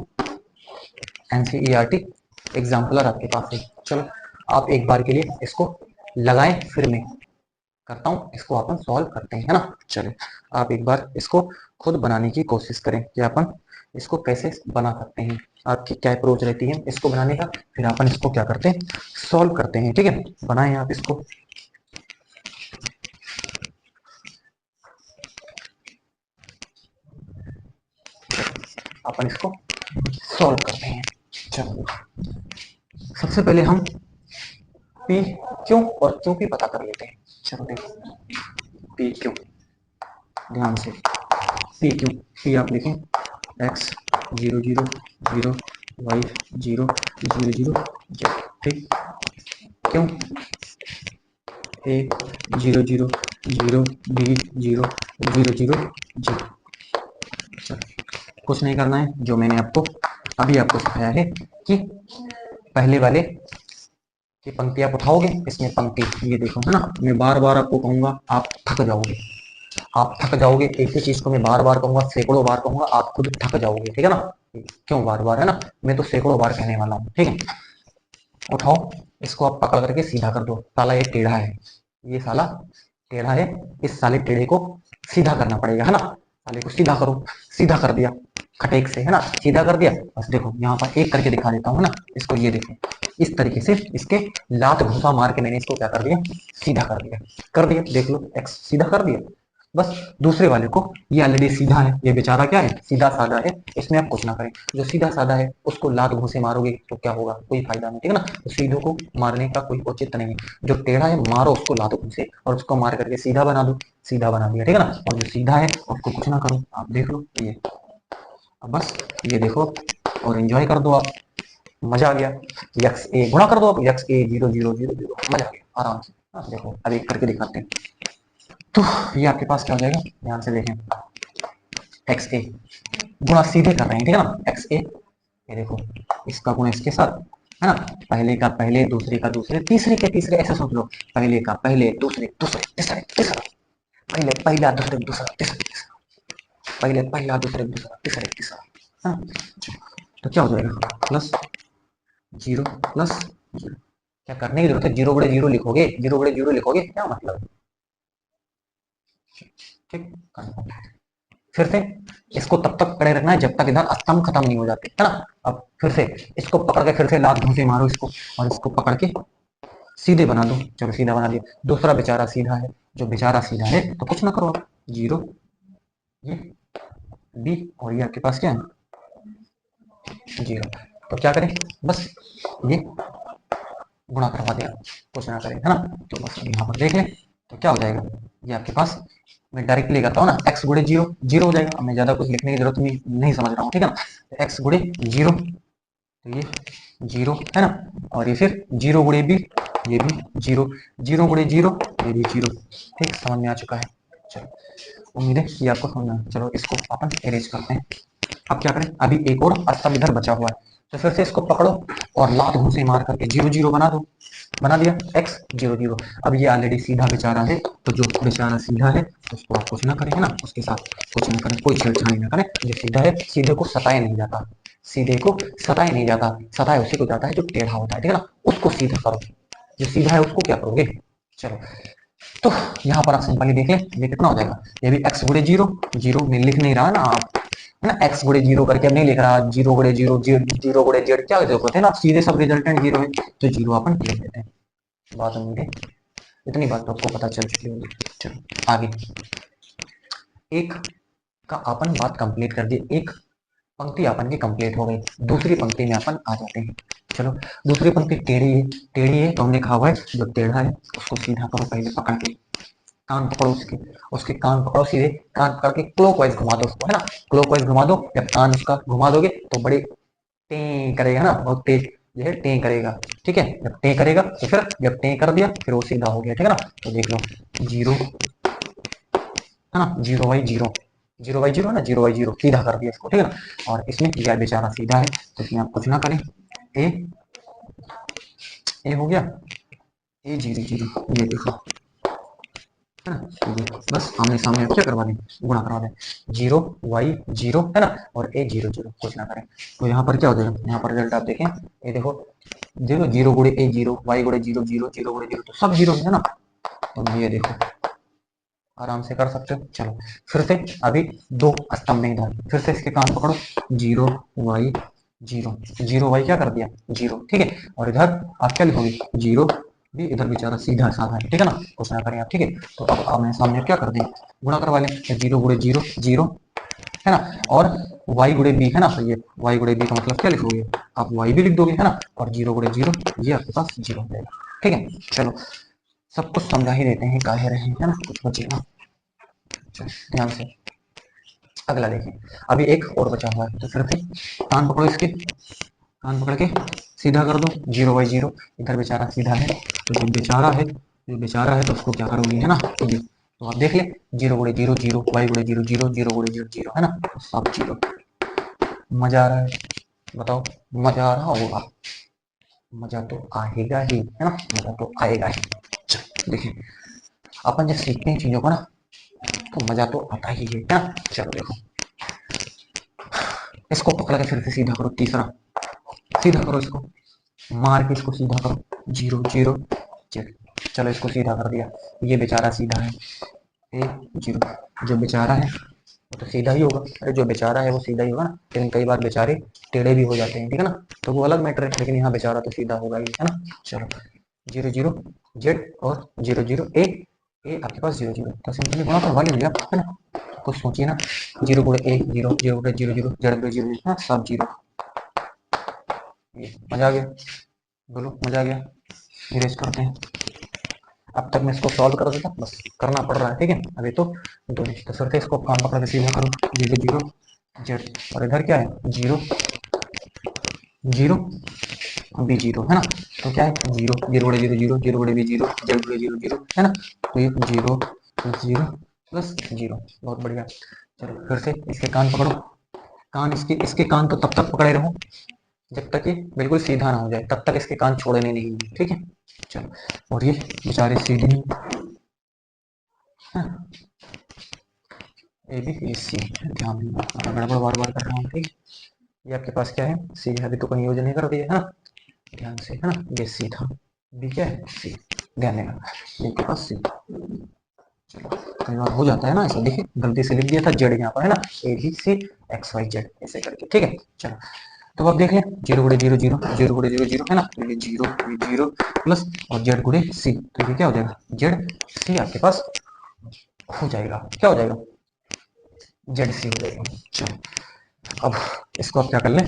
एनसीईआरटी एग्जाम्पलर आपके पास है। चलो आप एक बार के लिए इसको लगाएं, फिर मैं करता हूँ, इसको अपन सॉल्व करते हैं, है ना। चलिए आप एक बार इसको खुद बनाने की कोशिश करें कि अपन इसको कैसे बना सकते हैं, आपकी क्या अप्रोच रहती है इसको बनाने का, फिर अपन इसको क्या करते हैं, सॉल्व करते हैं, ठीक है। बनाएं आप इसको। अपन इसको सॉल्व करते हैं। चलो सबसे पहले हम पी क्यों और क्यों पी पता कर लेते हैं। चलो देखो पी क्यों, ध्यान से पी क्यों, पी आप लिखें एक्स 0 0 0 वाई 0 0 0 जेड, ठीक। क्यों ए 0 0 0 बी 0 0 0 जेड। कुछ नहीं करना है, जो मैंने आपको अभी आपको सिखाया है कि पहले वाले की पंक्ति आप उठाओगे, इसमें पंक्ति ये देखो है ना, मैं बार बार आपको कहूंगा, आप थक जाओगे, आप थक जाओगे, एक ही चीज को मैं बार बार कहूंगा, सैकड़ों बार कहूंगा, आप खुद थक जाओगे, ठीक है ना। क्यों बार बार, है ना, मैं तो सैकड़ों बार कहने वाला हूँ, ठीक है। उठाओ, इसको आप पकड़ करके सीधा कर दो, साला ये टेढ़ा है, ये साला टेढ़ा है, इस साले टेढ़े को सीधा करना पड़ेगा, है ना। साले को सीधा करो, सीधा कर दिया खटेक से, है ना, सीधा कर दिया। बस देखो यहाँ पर एक करके दिखा देता हूँ, है ना, इसको ये देखो, इस तरीके से इसके लात घुसा मार के मैंने इसको क्या कर दिया, सीधा कर दिया, कर दिया, देख लो एक्स सीधा कर दिया। बस दूसरे वाले को, ये ऑलरेडी सीधा है, ये बेचारा क्या है, सीधा साधा है, इसमें आप कुछ ना करें। जो सीधा साधा है उसको लात घूसे मारोगे तो क्या होगा, कोई फायदा नहीं, ठीक है ना। तो सीधों को मारने का कोई औचित्य नहीं है। जो टेढ़ा है मारो उसको लात घूसे, और उसको मार करके सीधा बना दो, सीधा बना दिया, ठीक है ना। और जो सीधा है उसको कुछ ना करो, आप देख लो ये अब बस ये देखो और एंजॉय कर दो आप, मजा आ गया। यक्स ए गुणा कर दो आप, यक्स ए 0 0 0 0, मजा आ गया आराम से। देखो अब एक करके दिखाते हैं। तो ये आपके पास क्या हो जाएगा, ध्यान से देखें, एक्स ए गुणा सीधे कर रहे हैं, ठीक है ना, एक्स ए, ये देखो इसका गुणा इसके साथ, है ना, पहले का पहले, दूसरे का दूसरे, तीसरे के तीसरे, ऐसे सोच लो, पहले का पहले, दूसरे दूसरे, तीसरे तीसरा, पहले पहला, दूसरे दूसरा, तीसरे तीसरा, पहले पहला, दूसरे दूसरा, तीसरे तीसरा, है ना। तो क्या हो जाएगा, प्लस 0 प्लस 0, क्या करने की जरूरत है, 0 बड़े 0 लिखोगे, 0 बड़े 0 लिखोगे, क्या मतलब, ठीक। फिर से इसको तब तक पकड़े रखना है जब तक इधर स्तंभ खत्म नहीं हो जाते, है ना। अब फिर से इसको पकड़ के फिर से लात घूंसे मारो इसको, और इसको पकड़ के सीधे बना दो। चलो सीधा बना दिया, दूसरा बेचारा सीधा है, जो बेचारा सीधा है तो कुछ ना करो आप, 0 ये बी, और ये आपके पास क्या है 0, तो क्या करें, बस ये गुणा करवा दिया, कुछ ना करें, है ना। तो बस यहाँ पर देख लें तो क्या हो जाएगा, ये आपके पास, मैं डायरेक्टली करता हूँ ना, x गुड़े 0 0 हो जाएगा, अब मैं ज्यादा कुछ लिखने की जरूरत नहीं समझ रहा हूँ, ठीक है ना। x गुड़े 0, तो ये 0 है ना, और ये फिर 0 गुड़े बी, ये भी 0, 0 गुड़े 0, ये भी 0, ठीक, समझ में आ चुका है। चलो उम्मीद है कि आपको समझ में आया। चलो इसको अपन अरेंज करते हैं। अब क्या करें, अभी एक और स्तंभ इधर बचा हुआ है, तो फिर से इसको पकड़ो और लात घूंसे मार करके 0 0 बना दो, बना दिया, x 0 0। अब ये ऑलरेडी सीधा बेचारा है, तो जो बेचारा सीधा है उसको आप कुछ ना करें, है ना, उसके साथ कुछ ना करें, कोई छेड़छाड़ी ना करें। जो सीधा है सीधे को सताया नहीं जाता, सीधे को सताया नहीं जाता, सताया उसी को जाता है जो टेढ़ा होता है, ठीक है ना, उसको सीधा करो। जो सीधा है उसको क्या करोगे, चलो। तो यहाँ पर आप सिंपली देख लें, ये कितना हो जाएगा, ये भी x गुड़े 0 0 में लिख नहीं रहा ना आप, है ना, x गुड़े 0 करके अब नहीं लिख रहा, 0 गुड़े 0 0 गुड़े z, क्या जरूरत है ना, सीधे सब रिजल्टेंट 0 है, तो 0 अपन लिख देते हैं। बात होंगे, इतनी बात तो आपको पता चल चुकी होगी। चलो आगे, एक का अपन बात कंप्लीट कर दी, एक पंक्ति अपन की कंप्लीट हो गई, दूसरी पंक्ति में अपन आ जाते हैं। चलो दूसरी पंक्ति टेढ़ी है, टेढ़ी है तो हमने कहा हुआ है जो टेढ़ा है उसको सीधा करो, पहले पकड़ के कान पकड़ो उसके, उसके कान पकड़ो, सीधे कान पकड़ के क्लॉकवाइज घुमा दो उसको, है ना, क्लॉकवाइज घुमा दो। जब कान उसका घुमा दोगे तो बड़े टें करेगा ना, बहुत तेज जो है टें करेगा, ठीक है। जब टें करेगा तो फिर जब टें कर दिया फिर वो सीधा हो गया, ठीक है ना। तो देख लो 0, है ना, 0/0, 0/0 है ना, 0/0 सीधा कर दिया इसको, ठीक है ना। और इसमें यह बेचारा सीधा है तो इसमें आप कुछ ना करें, ए हो गया, A 0 0, ये देखो, है ना, ये बस आमने सामने क्या करवा दें, गुणा करवा दें, 0/0 है ना, और A 0 0, कुछ ना करें। तो यहाँ पर क्या हो जाएगा, यहाँ पर रिजल्ट आप देखें, ये देखो, देखो 0 गुड़े A 0, Y गुड़े 0 0, 0 गुड़े 0, तो सब 0 है ना। तो ये देखो आराम से कर सकते हो। चलो फिर से अभी दो स्तंभ में इधर, फिर से इसके कान पकड़ो, 0/0, 0/, क्या कर दिया 0, ठीक है। और इधर आप क्या लिखोगे 0 भी, इधर बेचारा सीधा साधा है, ठीक है ना, कुछ ना करें आप, ठीक है। तो अब आमने सामने क्या कर दें, गुणा करवा लें, 0 गुड़े 0 0, है ना, और y गुड़े बी, है ना, तो ये y गुड़े बी का मतलब क्या लिखोगे आप, y भी लिख दोगे, है ना, और 0 गुड़े 0, ये आपके पास 0 हो जाएगा, ठीक है। चलो सब कुछ समझा ही देते हैं, काहे रहे, है ना, कुछ बचेगा। ध्यान से अगला देखिए, अभी एक और बचा हुआ है, तो फिर से कान पकड़ो इसके, कान पकड़ के सीधा कर दो, 0/0, इधर बेचारा सीधा है, तो जो बेचारा है, जो बेचारा है तो उसको क्या करोगे, है ना, तो आप देख ले, 0 गुड़े 0 0, y गुड़े 0 0, 0 गुड़े 0 0, है ना, सब 0। मजा आ रहा है, बताओ, मजा आ रहा होगा, मजा तो आएगा ही, है ना, मजा तो आएगा ही। देखिए अपन जब सीखते हैं चीजों को ना तो मजा तो आता ही है ना। चलो देखो, इसको पकड़ के फिर से सीधा करो, तीसरा सीधा करो, इसको मार के इसको सीधा करो, 0 0, चलो इसको सीधा कर दिया, ये बेचारा सीधा है, ए 0, जो बेचारा है वो तो सीधा ही होगा, अरे जो बेचारा है वो सीधा ही होगा ना, लेकिन कई बार बेचारे टेढ़े भी हो जाते हैं, ठीक है ना, तो वो अलग मैटर है, लेकिन यहाँ बेचारा तो सीधा होगा ही, है ना। चलो 0 0 जेड, और 0 0 ए आपके पास 0 0, तो सिंपली गुणा करवा लीजिए आप, है ना, कुछ सोचिए ना, 0 गुड़े ए 0, 0 गुड़े 0 0, जेड गुड़े 0 0, सब 0, मजा आ गया, बोलो मजा आ गया। इरेज करते हैं, अब तक मैं इसको सॉल्व कर देता, बस करना पड़ रहा है, ठीक है, अभी तो दो, तो फिर से इसको काम पकड़ के सीधा करो, 0 0, जेड, और इधर क्या है जीरो जीरो बी जीरो है ना। तो क्या है जीरो, जीरो बड़े जीरो जीरो, जीरो बड़े बी जीरो, जेड बड़े जीरो जीरो है ना। तो ये zero plus zero plus zero, बहुत बढ़िया। चलो फिर से इसके कान पकड़ो, कान इसके कान तो तब तक पकड़े रहो जब तक ये बिल्कुल सीधा ना हो जाए, तब तक इसके कान छोड़ने नहीं है, ठीक है। चलो, और ये बेचारे सीधे नहीं, ए बी ए सी, ध्यान देना गड़बड़ बार बार कर रहा हूँ, ठीक है। ये आपके पास क्या है सी, अभी तो कहीं यूज नहीं कर दिया है ना, ध्यान से है ना। ये सी था, बी क्या है सी, ध्यान देना ये के पास सी। चलो, कई बार हो जाता है ना ऐसा, देखिए गलती से लिख दिया था जेड यहाँ पर है ना, A B C X Y Z ऐसे करके, ठीक है। चलो, तो अब देख लें, जीरो गुड़े जीरो जीरो, जीरो गुड़े जीरो जीरो है ना, तो ये जीरो प्लस और जेड गुड़े सी, तो ये क्या हो जाएगा जेड सी आपके पास हो जाएगा, क्या हो जाएगा जेड सी हो जाएगा। चलो, अब इसको आप क्या कर लें,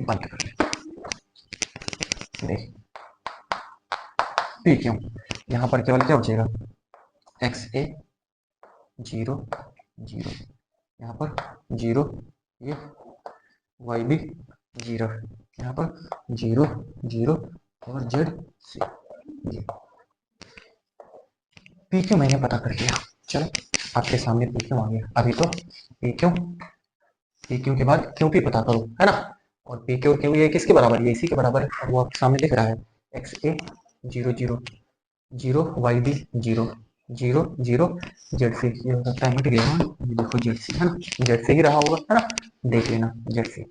बंद कर लें। देख पी क्यों, यहाँ पर केवल क्या बचेगा एक्स ए जीरो जीरो, यहाँ पर जीरो, ये वाई बी जीरो, यहाँ पर जीरो जीरो और जेड सी। पी क्यू मैंने पता कर लिया, चलो आपके सामने पी क्यू आ गया। अभी तो पी क्यू के बाद क्यू पी पता करो है ना, और पी क्यू और क्यू ये किसके बराबर है, इसी के बराबर है, और वो आपके सामने दिख रहा है X A zero zero zero, Y B zero zero zero, Z C, ये हो सकता है मिट गया, ये देखो जेड सी है ना, जेड से ही रहा होगा है ना, देख लेना जेड सी।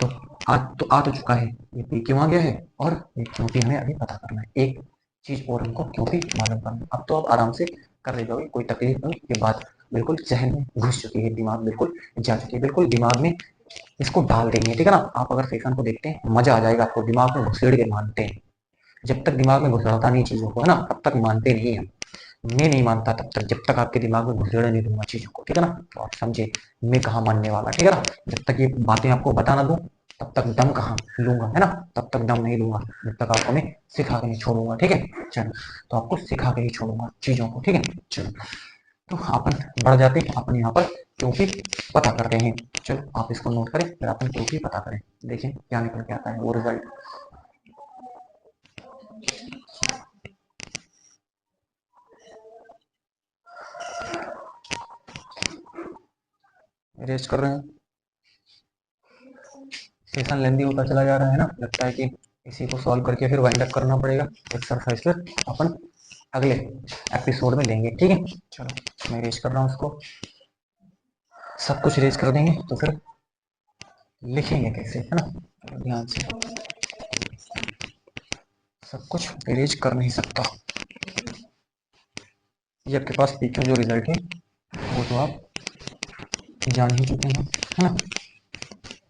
तो आ तो चुका है, ये पी क्यों आ गया है, और ये क्यों पी हमें अभी पता करना है, एक चीज और हमको क्यों पी मालूम करना है। अब तो आप आराम से कर ले जाओगे, कोई तकलीफ नहीं, ये बात बिल्कुल जहन में घुस चुकी है, दिमाग बिल्कुल जा चुकी है, बिल्कुल दिमाग में इसको डाल देंगे, ठीक है ना। आप अगर सेशन को देखते हैं मजा आ जाएगा आपको, दिमाग में घुसेड़ के मानते हैं, जब तक दिमाग में घुसाता नहीं चीजों को है ना, तब तक मानते नहीं है। मैं नहीं मानता तब तक, जब तक आपके दिमाग में घुसेड़ नहीं दूंगा चीजों को, ठीक है ना। तो आप समझे मैं कहाँ मानने वाला, ठीक है ना। जब तक ये बातें आपको बता ना दूं तब तक दम कहाँ लूंगा है ना, तब तक दम नहीं लूंगा जब तक आपको मैं सिखा के नहीं छोड़ूंगा, ठीक है। चलो, तो आपको सिखा के ही छोड़ूंगा चीजों को, ठीक है। चलो, तो अपन बढ़ जाते हैं, अपन यहाँ पर क्योंकि पता करते हैं। चलो आप इसको नोट करें, फिर अपन क्योंकि पता करें, देखें क्या निकल के आता है वो रिजल्ट। रेस्ट कर रहे हैं, सेशन लेंदी होता चला जा रहा है ना, लगता है कि इसी को सॉल्व करके फिर वाइंड अप करना पड़ेगा एक्सरसाइज, फिर अपन अगले एपिसोड में लेंगे, ठीक है। चलो मैं रेज कर रहा हूँ उसको, सब कुछ रेज कर देंगे तो फिर लिखेंगे कैसे है ना, ध्यान से, सब कुछ रेज कर नहीं सकता। ये आपके पास पीछे जो रिजल्ट है वो तो आप जान ही चुके हैं है ना,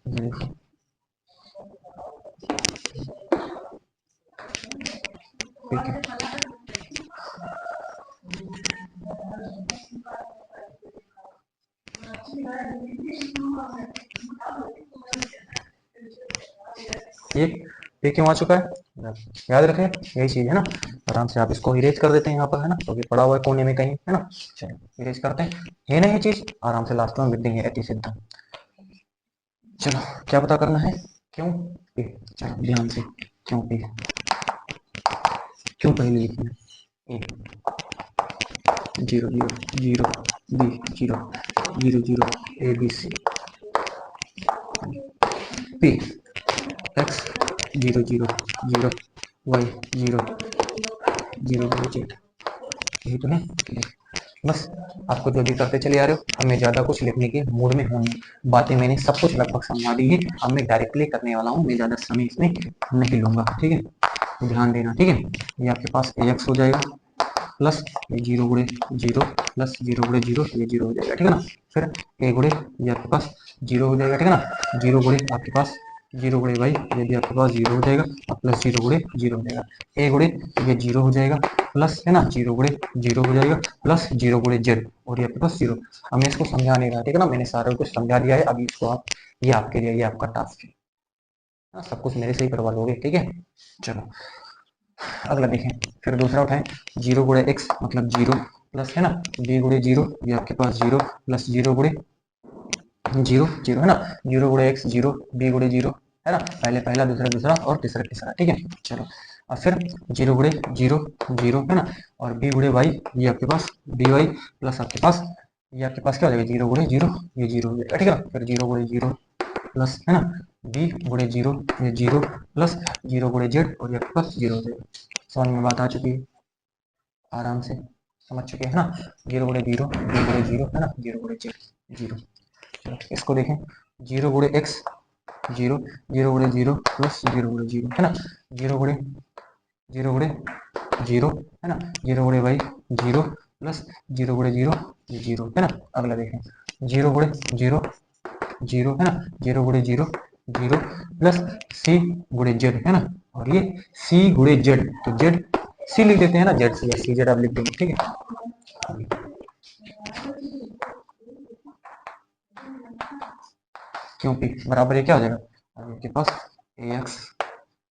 ये देखो ठीक है। ये पे क्यों आ चुका है, याद रखें यही चीज है ना। आराम से आप इसको इरेज कर देते हैं यहाँ पर है ना, तो ये पड़ा हुआ है कोने में कहीं है ना। चलो इरेज करते हैं, है ना ये चीज, आराम से लास्ट में लिख देंगे अति सिद्धा। चलो क्या पता करना है, क्यों पे, चलो ध्यान से, क्यों पे, क्यों पहले लिखना है, zero zero zero B zero zero zero A B C, P X zero zero zero, Y zero zero Z, यही तो है। बस आपको जो भी करते चले आ रहे हो, अब मैं ज़्यादा कुछ लिखने के मूड में हूँ, बातें मैंने सब कुछ लगभग समझा दी है, अब मैं डायरेक्टली करने वाला हूँ, मैं ज़्यादा समय इसमें नहीं लूँगा, ठीक है। तो ध्यान देना, ठीक है। ये आपके पास ए एक्स हो जाएगा प्लस ये जीरो गुड़े जीरो प्लस जीरो गुड़े जीरो, ये जीरो हो जाएगा, ठीक है ना। फिर ए गुड़े ये आपके पास जीरो हो जाएगा, ठीक है ना। जीरो गुड़े आपके पास जीरो गुड़े भाई ये भी आपके पास जीरो हो जाएगा, और प्लस जीरो गुड़े जीरो हो जाएगा, ए गुड़े ये जीरो हो जाएगा प्लस है ना, जीरो गुड़े जीरो हो जाएगा प्लस जीरो गुड़े जेड, और ये आपके पास जीरो। अब मैं इसको समझा नहीं रहा, ठीक है ना, मैंने सारा कुछ समझा दिया है, अभी इसको आप, ये आपके लिए, ये आपका टास्क है ना, सब कुछ मेरे से ही करवा लोगे, ठीक है। चलो अगला देखें, फिर दूसरा उठाएं, जीरो गुड़े एक्स मतलब जीरो प्लस है ना, बी गुड़े जीरो, ये आपके पास जीरो प्लस जीरो गुड़े जीरो जीरो है ना, जीरो गुणे एक्स जीरो, बी गुणे जीरो है ना, पहले पहला दूसरा दूसरा और तीसरा तीसरा, ठीक है। चलो और फिर जीरो गुणे जीरो जीरो है ना, और बी गुणे वाई, ये आपके पास बी वाई प्लस आपके पास ये आपके पास क्या हो जाएगा, जीरो गुणे जीरो ये जीरो हो जाएगा, ठीक है। फिर जीरो गुणे जीरो प्लस है ना, बी गुणे जीरो ये जीरो प्लस जीरो गुणे जेड और ये आपके पास जीरो हो जाएगा। समझ में बात आ चुकी है, आराम से समझ चुके हैं ना। जीरो गुणे जीरो, बी गुणे जीरो है ना, जीरो गुणे जेड जीरो। चलो इसको देखें, जीरो गुणे एक्स जीरो, जीरो गुणे जीरो प्लस जीरो गुणे जीरो है ना, जीरो गुणे जीरो है ना, जीरो गुणे वाई जीरो प्लस जीरो गुणे जीरो ये जीरो है ना। अगला देखें, जीरो गुणे जीरो जीरो है ना, जीरो गुणे जीरो जीरो प्लस सी गुणे जेड है ना, और ये सी गुणे जेड, तो जेड सी लिख देते हैं ना, जेड सी या सी जेड आप लिख देंगे, ठीक है। क्योंकि बराबर ये क्या हो जाएगा, अब आपके पास ए एक्स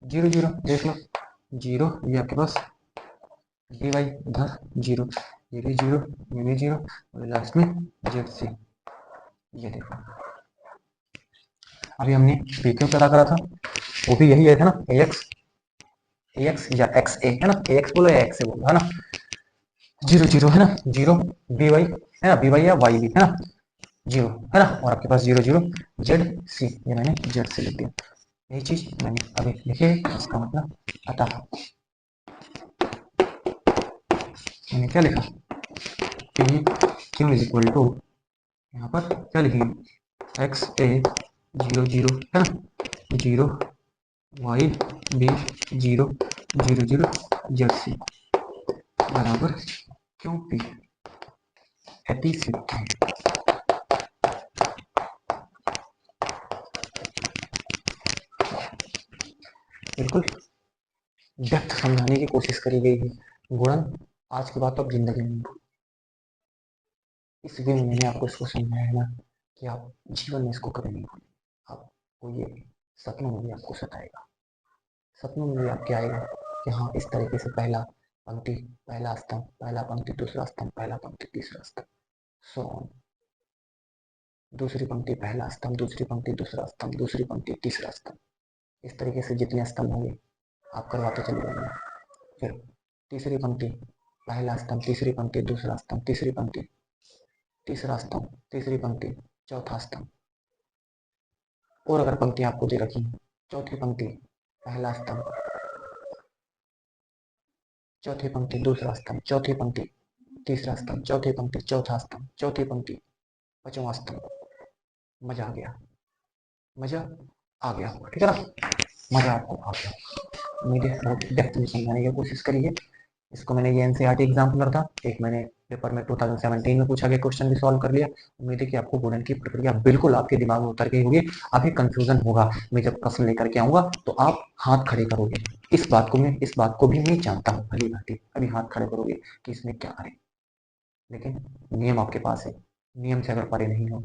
जीरो जीरो देख लो, जीरो ये आपके पास डी वाई उधर जीरो, ये भी जीरो ये भी जीरो और लास्ट में जेड सी, ये देखो। अभी हमने पी क्यू पता करा था, वो भी यही है था ना, ए एक्स या एक्स ए है ना, ए एक्स बोलो या एक्स ए बोलो है ना, जीरो जीरो है ना, जीरो बी वाई है ना, बी वाई या वाई भी है ना, जीरो है ना, और आपके पास जीरो जीरो जेड सी, ये मैंने जेड सी लिख दिया। यही चीज मैंने अभी लिखे, इसका मतलब अतः मैंने क्या लिखा, P Q is equal to, यहाँ पर क्या लिखेंगे, एक्स ए जीरो जीरो है ना, zero Y B zero zero zero Z C बराबर क्यू पी अति सिद्ध। बिल्कुल डेप्थ समझाने की कोशिश करी गई है। गुणन आज के बाद तो आप जिंदगी में, इस वे में मैंने आपको इसको समझाया है ना, कि आप जीवन में इसको कभी नहीं भूलें। आपको ये सपनों में भी आपको सताएगा, सपनों में भी आपके आएगा कि हाँ इस तरीके से पहला पंक्ति पहला स्तंभ, पहला पंक्ति दूसरा स्तंभ, पहला पंक्ति तीसरा स्तंभ, सो ऑन, दूसरी पंक्ति पहला स्तंभ, दूसरी पंक्ति दूसरा स्तंभ, दूसरी पंक्ति तीसरा स्तंभ, इस तरीके से जितने स्तंभ होंगे आप करवाते चले जाएंगे। फिर तीसरी पंक्ति पहला स्तंभ, तीसरी पंक्ति दूसरा स्तंभ, तीसरी पंक्ति तीसरा स्तंभ, तीसरी पंक्ति चौथा स्तंभ, और अगर पंक्ति आपको दे रखी, चौथी पंक्ति पहला स्तंभ, चौथी पंक्ति दूसरा स्तंभ, चौथी पंक्ति तीसरा स्तंभ, चौथी पंक्ति चौथा स्तंभ, चौथी पंक्ति पांचवा स्तंभ, मजा आ गया, मजा आ गया, ठीक है ना, मजा आपको आ गया। उम्मीद है बहुत डेप्थ में समझाने की कोशिश करी है इसको। मैंने ये एनसीईआरटी एग्जाम्पलर था, एक मैंने पेपर में 2017 में पूछा गया क्वेश्चन भी सॉल्व कर लिया। उम्मीद है कि आपको गुणन की प्रक्रिया बिल्कुल आपके दिमाग में उतर गई होगी। अभी कंफ्यूजन होगा, मैं जब प्रश्न लेकर के आऊंगा तो आप हाथ खड़े करोगे, इस बात को भी मैं जानता हूँ भली भांति, अभी हाथ खड़े करोगे कि इसमें क्या करें, लेकिन नियम आपके पास है, नियम से अगर परे नहीं हो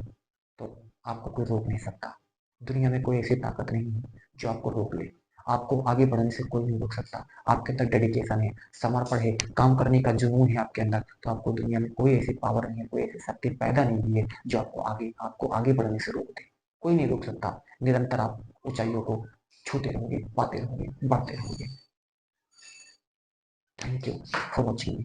तो आपको कोई रोक नहीं सकता। दुनिया में कोई ऐसी ताकत नहीं है जो आपको रोक ले, आपको आगे बढ़ने से कोई नहीं रोक सकता। आपके अंदर डेडिकेशन है, समर्पण है, काम करने का जुनून है आपके अंदर, तो आपको दुनिया में कोई ऐसी पावर नहीं है, कोई ऐसी शक्ति पैदा नहीं हुई है जो आपको आगे बढ़ने से रोक दे। कोई नहीं रोक सकता। निरंतर आप ऊंचाइयों को छूते रहोगे, पाते रहोगे, बढ़ते रहोगे। Thank you for watching.